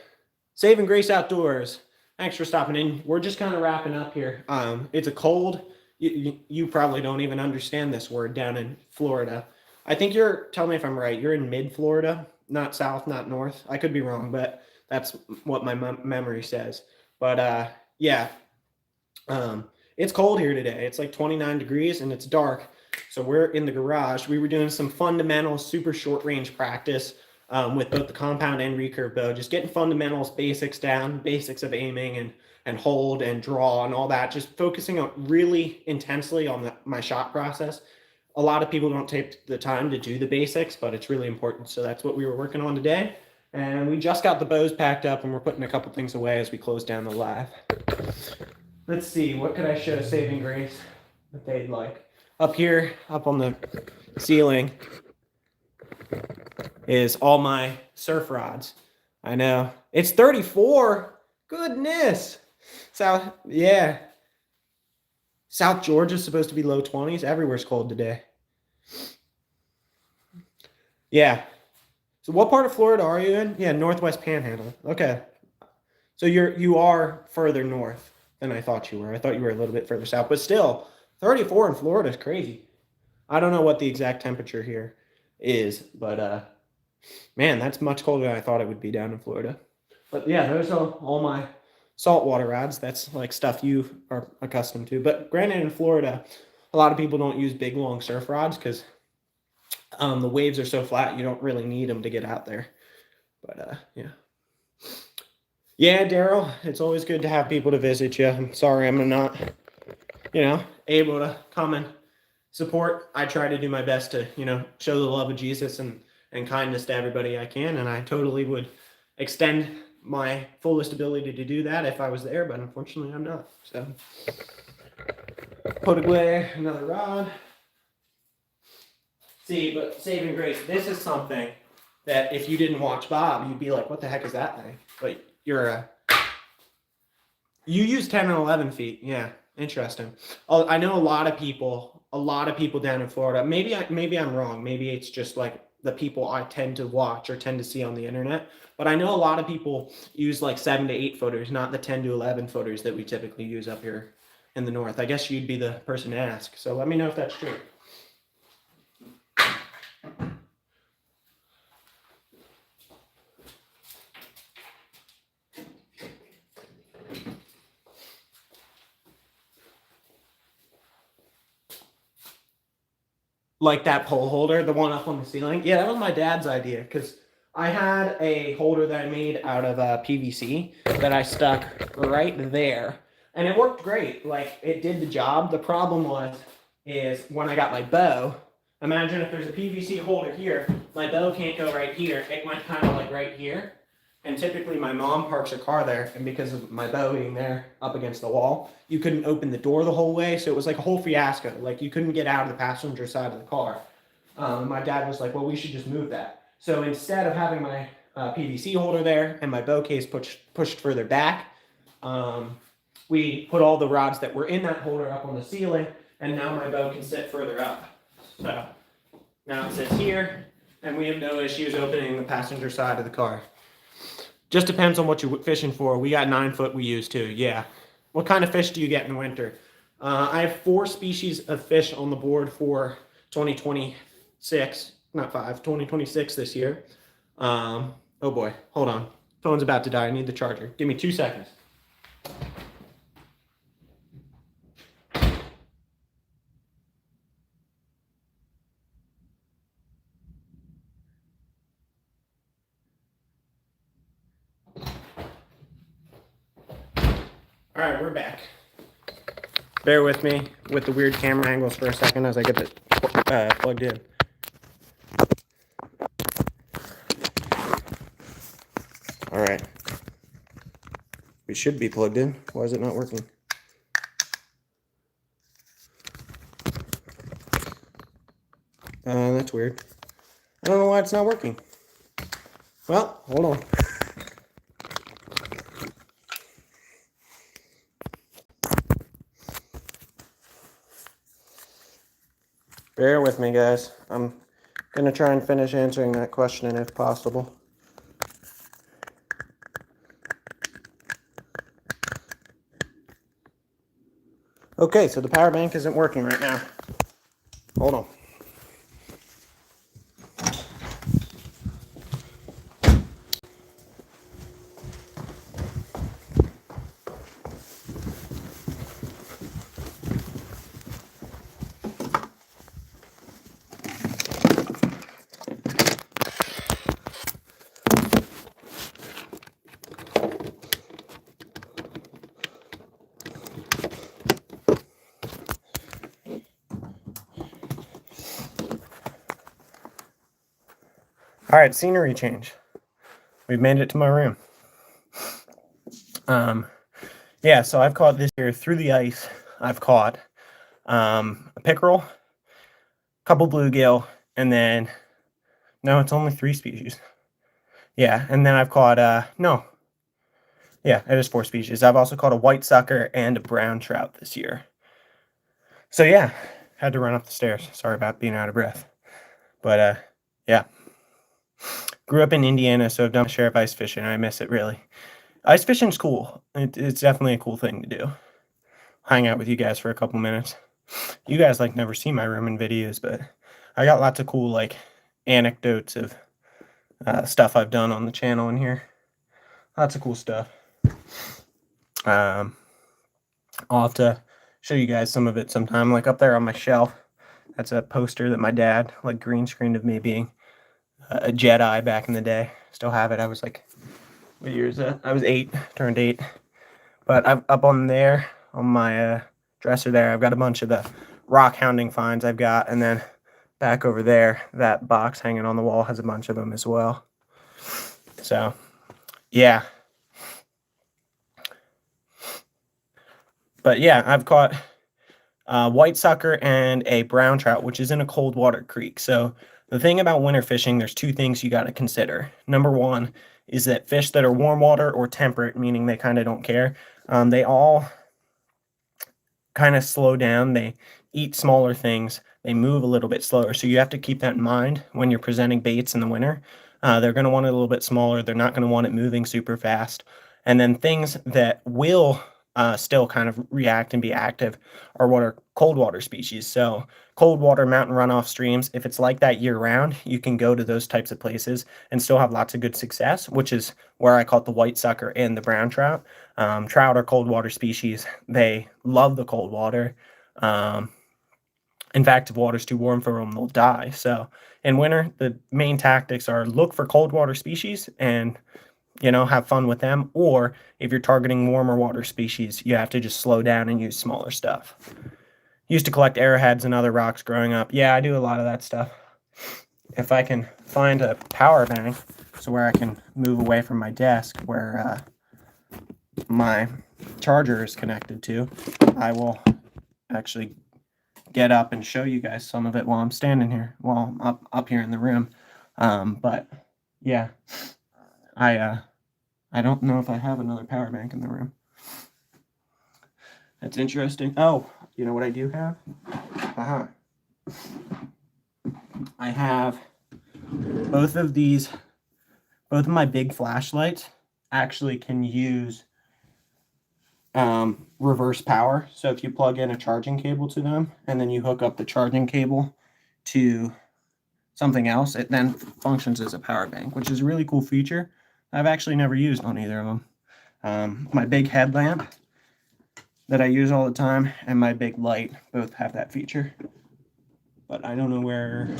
Saving Grace Outdoors. Thanks for stopping in. We're just kind of wrapping up here. It's a cold. You probably don't even understand this word down in Florida. I think tell me if I'm right, you're in mid-Florida, not south, not north. I could be wrong, but that's what my memory says. But yeah, it's cold here today. It's like 29 degrees and it's dark. So we're in the garage. We were doing some fundamental, super short range practice with both the compound and recurve bow, just getting fundamentals, basics down, basics of aiming and hold and draw and all that, just focusing on really intensely on my shot process. A lot of people don't take the time to do the basics, but it's really important. So that's what we were working on today. And we just got the bows packed up and we're putting a couple things away as we close down the live. Let's see, what could I show Saving Grace that they'd like? Up here, up on the ceiling, is all my surf rods. I know. It's 34. Goodness. Yeah. South Georgia's supposed to be low 20s. Everywhere's cold today. Yeah. So what part of Florida are you in? Yeah, Northwest Panhandle. Okay. So you are further north than I thought you were. I thought you were a little bit further south, but still 34 in Florida is crazy. I don't know what the exact temperature here is, but man, that's much colder than I thought it would be down in Florida. But yeah, those are all my saltwater rods. That's like stuff you are accustomed to. But granted, in Florida, a lot of people don't use big, long surf rods because the waves are so flat, you don't really need them to get out there. But yeah. Yeah, Daryl, it's always good to have people to visit you. I'm sorry I'm not, able to come and support. I try to do my best to, show the love of Jesus and kindness to everybody I can. And I totally would extend my fullest ability to do that if I was there, but unfortunately I'm not. So put away another rod. See, but Saving Grace, this is something that if you didn't watch Bob, you'd be like, what the heck is that thing? But you use 10 and 11 feet. Yeah, interesting. I know a lot of people down in Florida. Maybe I'm wrong. Maybe it's just like the people I tend to watch or tend to see on the internet. But I know a lot of people use like 7 to 8 footers, not the 10 to 11 footers that we typically use up here in the north. I guess you'd be the person to ask. So let me know if that's true. like that pole holder, the one up on the ceiling. Yeah, that was my dad's idea because I had a holder that I made out of PVC that I stuck right there, and it worked great. Like it did the job. The problem is when I got my bow. Imagine if there's a PVC holder here, my bow can't go right here. It went kind of like right here. And typically my mom parks her car there, and because of my bow being there up against the wall, you couldn't open the door the whole way. So it was like a whole fiasco. Like you couldn't get out of the passenger side of the car. My dad was like, well, we should just move that. So instead of having my PVC holder there and my bow case pushed further back, we put all the rods that were in that holder up on the ceiling, and now my bow can sit further up. So now it sits here, and we have no issues opening the passenger side of the car. Just depends on what you're fishing for. We got 9-foot we use too, yeah. What kind of fish do you get in winter? I have 4 species of fish on the board for 2026, not 5, 2026 this year. Oh boy, hold on. Phone's about to die, I need the charger. Give me 2 seconds. All right, we're back. Bear with me with the weird camera angles for a second as I get it plugged in. All right. We should be plugged in. Why is it not working? That's weird. I don't know why it's not working. Well, hold on. Bear with me, guys. I'm going to try and finish answering that question if possible. Okay, so the power bank isn't working right now. Hold on. All right, scenery change. We've made it to my room. Yeah, so I've caught this year through the ice. I've caught a pickerel, a couple bluegill, and then no, it's only 3 species. Yeah, and then I've caught no. Yeah, it is 4 species. I've also caught a white sucker and a brown trout this year. So yeah, had to run up the stairs. Sorry about being out of breath. But yeah. Grew up in Indiana, so I've done my share of ice fishing. I miss it, really. Ice fishing's cool. It's definitely a cool thing to do. Hang out with you guys for a couple minutes. You guys, like, never see my room in videos, but I got lots of cool, like, anecdotes of stuff I've done on the channel in here. Lots of cool stuff. I'll have to show you guys some of it sometime. Like, up there on my shelf, that's a poster that my dad, like, green screened of me being a Jedi back in the day. Still have it. I was like, what year is that? I was 8, turned 8. But I've up on there, on my dresser there, I've got a bunch of the rockhounding finds I've got. And then back over there, that box hanging on the wall has a bunch of them as well. So, yeah. But yeah, I've caught white sucker and a brown trout, which is in a cold water creek. So the thing about winter fishing, there's 2 things you got to consider. Number 1 is that fish that are warm water or temperate, meaning they kind of don't care, they all kind of slow down. They eat smaller things. They move a little bit slower. So you have to keep that in mind when you're presenting baits in the winter. They're going to want it a little bit smaller. They're not going to want it moving super fast. And then things that will still kind of react and be active are what are cold water species. So cold water mountain runoff streams, if it's like that year round, you can go to those types of places and still have lots of good success, which is where I caught the white sucker and the brown trout. Trout are cold water species. They love the cold water. In fact, if water's too warm for them, they'll die. So in winter, the main tactics are look for cold water species and, have fun with them. Or if you're targeting warmer water species, you have to just slow down and use smaller stuff. Used to collect arrowheads and other rocks growing up. Yeah, I do a lot of that stuff. If I can find a power bank, so where I can move away from my desk where my charger is connected to, I will actually get up and show you guys some of it while I'm standing here, while I'm up here in the room. But yeah, I don't know if I have another power bank in the room. That's interesting. Oh, you know what I do have? I have both of my big flashlights actually can use reverse power. So if you plug in a charging cable to them and then you hook up the charging cable to something else, it then functions as a power bank, which is a really cool feature I've actually never used on either of them. My big headlamp that I use all the time and my big light both have that feature, but I don't know where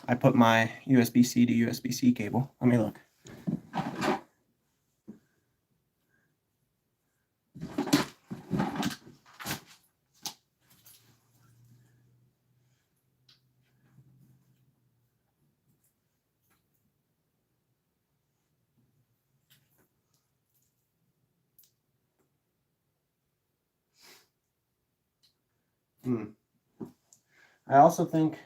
I put my USB-C to USB-C cable. Let me look. I also think,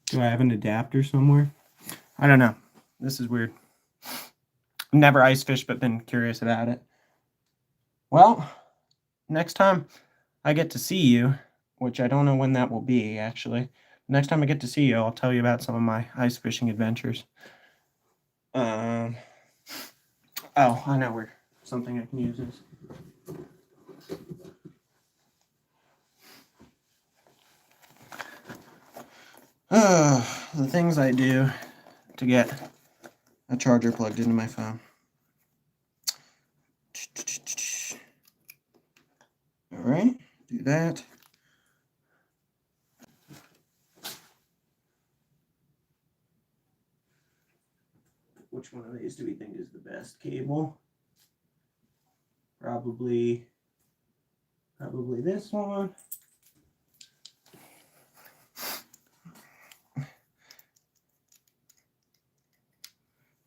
do I have an adapter somewhere? I don't know. This is weird. Never ice fished, but been curious about it. Well, next time I get to see you, which I don't know when that will be, actually. Next time I get to see you, I'll tell you about some of my ice fishing adventures. Oh, I know where something I can use is. The things I do to get a charger plugged into my phone. All right, do that. Which one of these do we think is the best cable? Probably this one.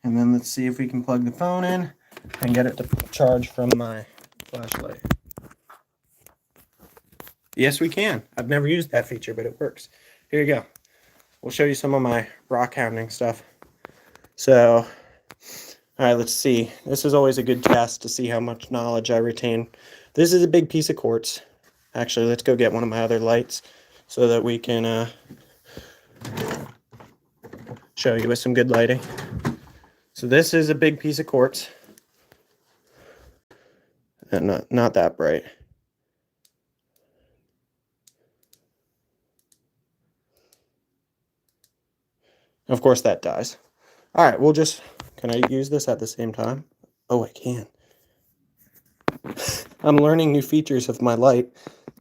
And then let's see if we can plug the phone in and get it to charge from my flashlight. Yes, we can. I've never used that feature, but it works. Here you go. We'll show you some of my rockhounding stuff. So, all right, let's see. This is always a good test to see how much knowledge I retain. This is a big piece of quartz. Actually, let's go get one of my other lights so that we can show you with some good lighting. So this is a big piece of quartz. And not that bright. Of course that dies. All right, we'll just, can I use this at the same time? Oh, I can. I'm learning new features of my light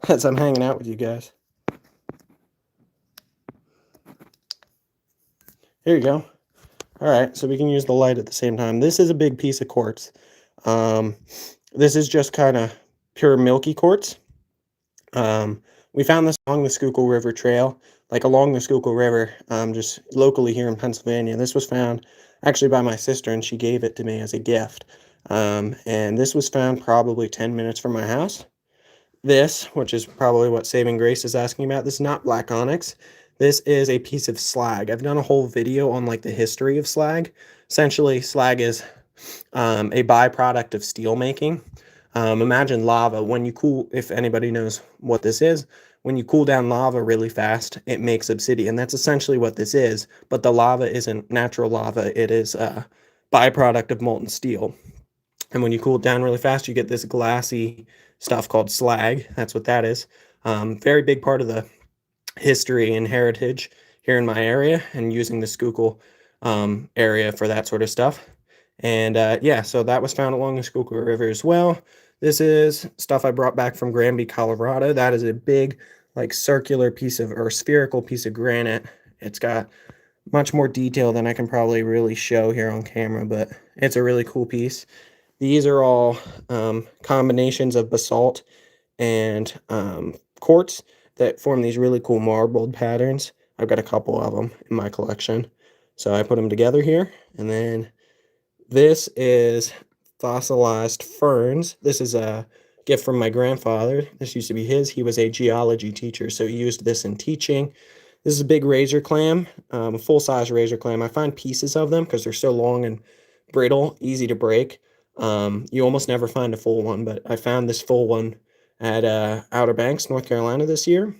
as I'm hanging out with you guys. Here you go. All right, so we can use the light at the same time. This is a big piece of quartz. This is just kind of pure milky quartz. We found this along the Schuylkill River Trail, like along the Schuylkill River, just locally here in Pennsylvania. This was found actually by my sister, and she gave it to me as a gift. And this was found probably 10 minutes from my house. This, which is probably what Saving Grace is asking about, this is not black onyx. This is a piece of slag. I've done a whole video on like the history of slag. Essentially, slag is a byproduct of steel making. Imagine lava. When you cool, if anybody knows what this is, when you cool down lava really fast, it makes obsidian. That's essentially what this is, but the lava isn't natural lava. It is a byproduct of molten steel. And when you cool it down really fast, you get this glassy stuff called slag. That's what that is. Very big part of the history and heritage here in my area, and using the Schuylkill area for that sort of stuff. And yeah, so that was found along the Schuylkill River as well. This is stuff I brought back from Granby, Colorado. That is a big like circular piece of, or spherical piece of granite. It's got much more detail than I can probably really show here on camera, but it's a really cool piece. These are all combinations of basalt and quartz that form these really cool marbled patterns. I've got a couple of them in my collection. So I put them together here, and then this is fossilized ferns. This is a gift from my grandfather. This used to be his. He was a geology teacher, so he used this in teaching. This is a big razor clam, a full-size razor clam. I find pieces of them because they're so long and brittle, easy to break. You almost never find a full one, but I found this full one at Outer Banks, North Carolina this year.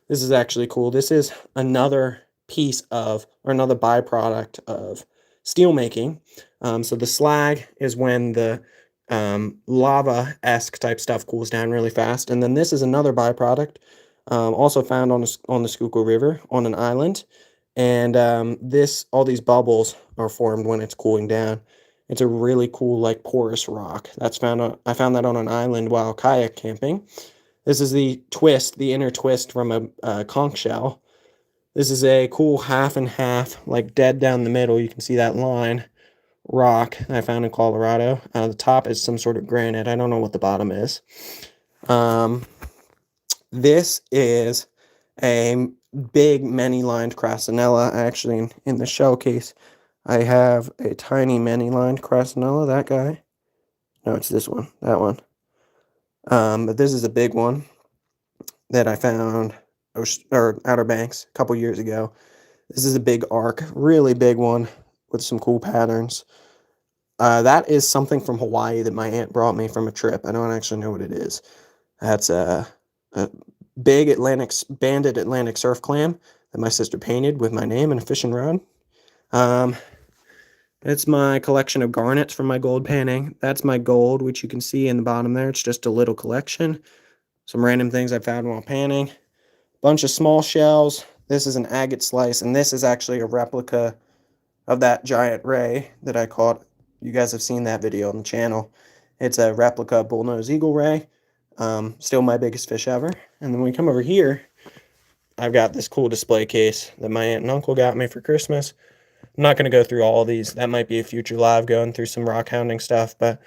This is actually cool. This is another piece of, or another byproduct of steel making. So the slag is when the lava-esque type stuff cools down really fast. And then this is another byproduct, also found on the Schuylkill River on an island. And all these bubbles are formed when it's cooling down. It's a really cool, like, porous rock. I found that on an island while kayak camping. This is the twist, the inner twist from a conch shell. This is a cool half and half, like dead down the middle. You can see that line rock I found in Colorado. The top is some sort of granite. I don't know what the bottom is. This is a big many-lined crassinella. Actually, in the shell case, I have a tiny many-lined crassinella. That guy. No, it's this one. That one. But this is a big one that I found Outer Banks a couple years ago. This is a big arc, really big one with some cool patterns. That is something from Hawaii that my aunt brought me from a trip. I don't actually know what it is. That's a big banded Atlantic surf clam that my sister painted with my name and a fishing rod. It's my collection of garnets from my gold panning. That's my gold, which you can see in the bottom there. It's just a little collection. Some random things I found while panning. Bunch of small shells. This is an agate slice, and this is actually a replica of that giant ray that I caught. You guys have seen that video on the channel. It's a replica bullnose eagle ray. Still my biggest fish ever. And then when we come over here, I've got this cool display case that my aunt and uncle got me for Christmas. I'm not going to go through all of these. That might be a future live going through some rock hounding stuff, but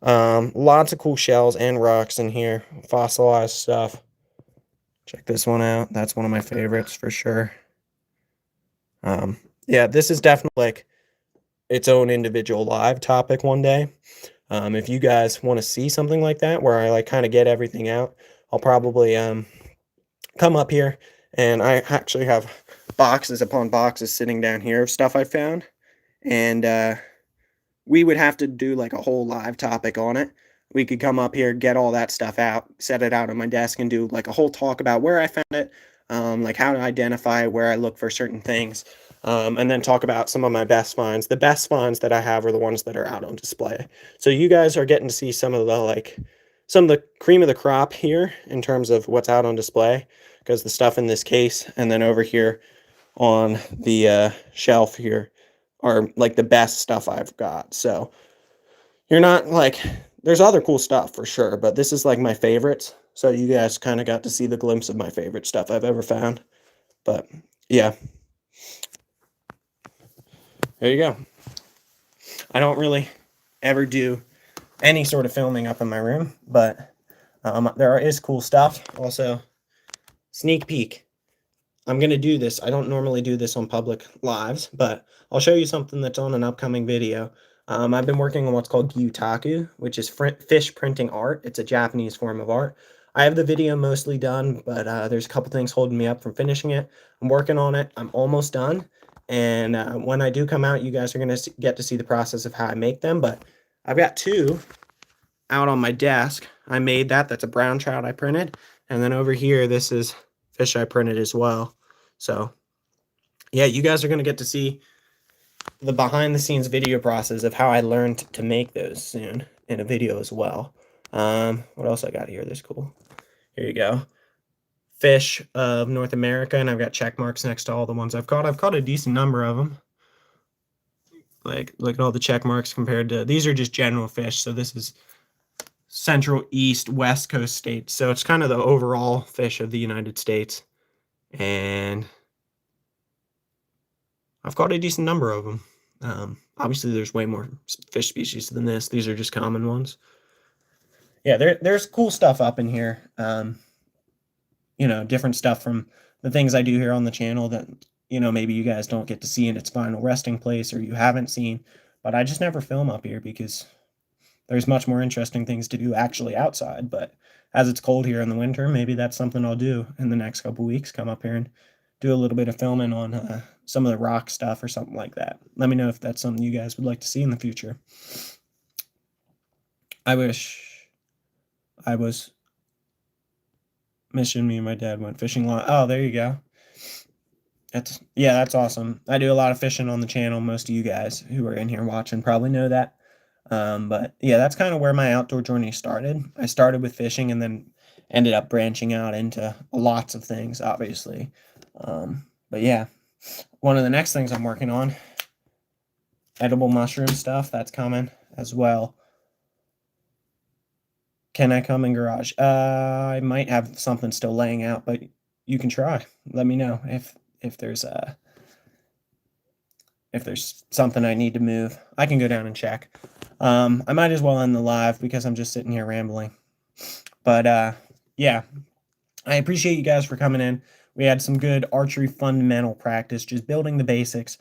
lots of cool shells and rocks in here. Fossilized stuff. Check this one out. That's one of my favorites for sure. Yeah, this is definitely like its own individual live topic one day. If you guys want to see something like that, where I like kind of get everything out, I'll probably come up here, and I actually have boxes upon boxes sitting down here of stuff I found, and we would have to do like a whole live topic on it. We could come up here, get all that stuff out, set it out on my desk, and do like a whole talk about where I found it, like how to identify where I look for certain things, and then talk about some of my best finds. The best finds that I have are the ones that are out on display. So you guys are getting to see some of the cream of the crop here in terms of what's out on display, because the stuff in this case and then over here on the shelf here are like the best stuff I've got. So you're not like, there's other cool stuff for sure, but this is like my favorites. So you guys kind of got to see the glimpse of my favorite stuff I've ever found. But yeah, there you go. I don't really ever do any sort of filming up in my room, but there is cool stuff. Also, sneak peek. I'm going to do this. I don't normally do this on public lives, but I'll show you something that's on an upcoming video. I've been working on what's called gyutaku, which is fish printing art. It's a Japanese form of art. I have the video mostly done, but there's a couple things holding me up from finishing it. I'm working on it. I'm almost done. And when I do come out, you guys are going to get to see the process of how I make them. But I've got two out on my desk. I made that. That's a brown trout I printed. And then over here, this is fish I printed as well. So yeah, you guys are going to get to see the behind the scenes video process of how I learned to make those soon in a video as well. What else I got here? This cool. Here you go. Fish of North America, and I've got check marks next to all the ones I've caught. I've caught a decent number of them. Like, look at all the check marks compared to, these are just general fish. So this is Central, East, West Coast states. So it's kind of the overall fish of the United States. And I've caught a decent number of them. Obviously, there's way more fish species than this. These are just common ones. Yeah, there's cool stuff up in here. Different stuff from the things I do here on the channel that, maybe you guys don't get to see in its final resting place or you haven't seen. But I just never film up here because there's much more interesting things to do actually outside. But as it's cold here in the winter, maybe that's something I'll do in the next couple weeks. Come up here and do a little bit of filming on some of the rock stuff or something like that. Let me know if that's something you guys would like to see in the future. I wish I was missing me and my dad went fishing. Oh, there you go. That's awesome. I do a lot of fishing on the channel. Most of you guys who are in here watching probably know that. But yeah, that's kind of where my outdoor journey started. I started with fishing and then ended up branching out into lots of things, obviously. But yeah, one of the next things I'm working on, edible mushroom stuff, that's coming as well. Can I come in garage? I might have something still laying out, but you can try. Let me know if there's something I need to move. I can go down and check. I might as well end the live because I'm just sitting here rambling. But yeah, I appreciate you guys for coming in. We had some good archery fundamental practice, just building the basics,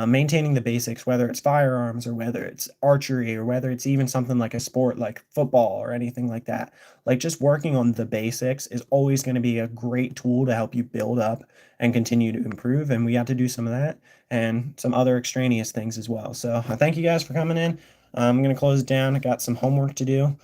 maintaining the basics, whether it's firearms or whether it's archery or whether it's even something like a sport like football or anything like that. Like just working on the basics is always going to be a great tool to help you build up and continue to improve. And we got to do some of that and some other extraneous things as well. So I thank you guys for coming in. I'm going to close it down. I got some homework to do.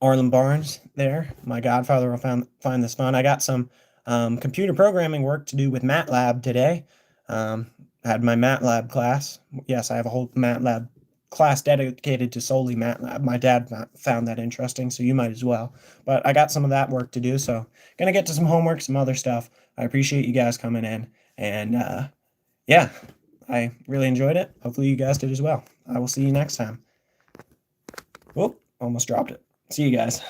Arlen Barnes there. My godfather will find this fun. I got some computer programming work to do with MATLAB today. I had my MATLAB class. Yes, I have a whole MATLAB class dedicated to solely MATLAB. My dad found that interesting, so you might as well. But I got some of that work to do, so gonna get to some homework, some other stuff. I appreciate you guys coming in, and yeah, I really enjoyed it. Hopefully you guys did as well. I will see you next time. Whoop, almost dropped it. See you guys.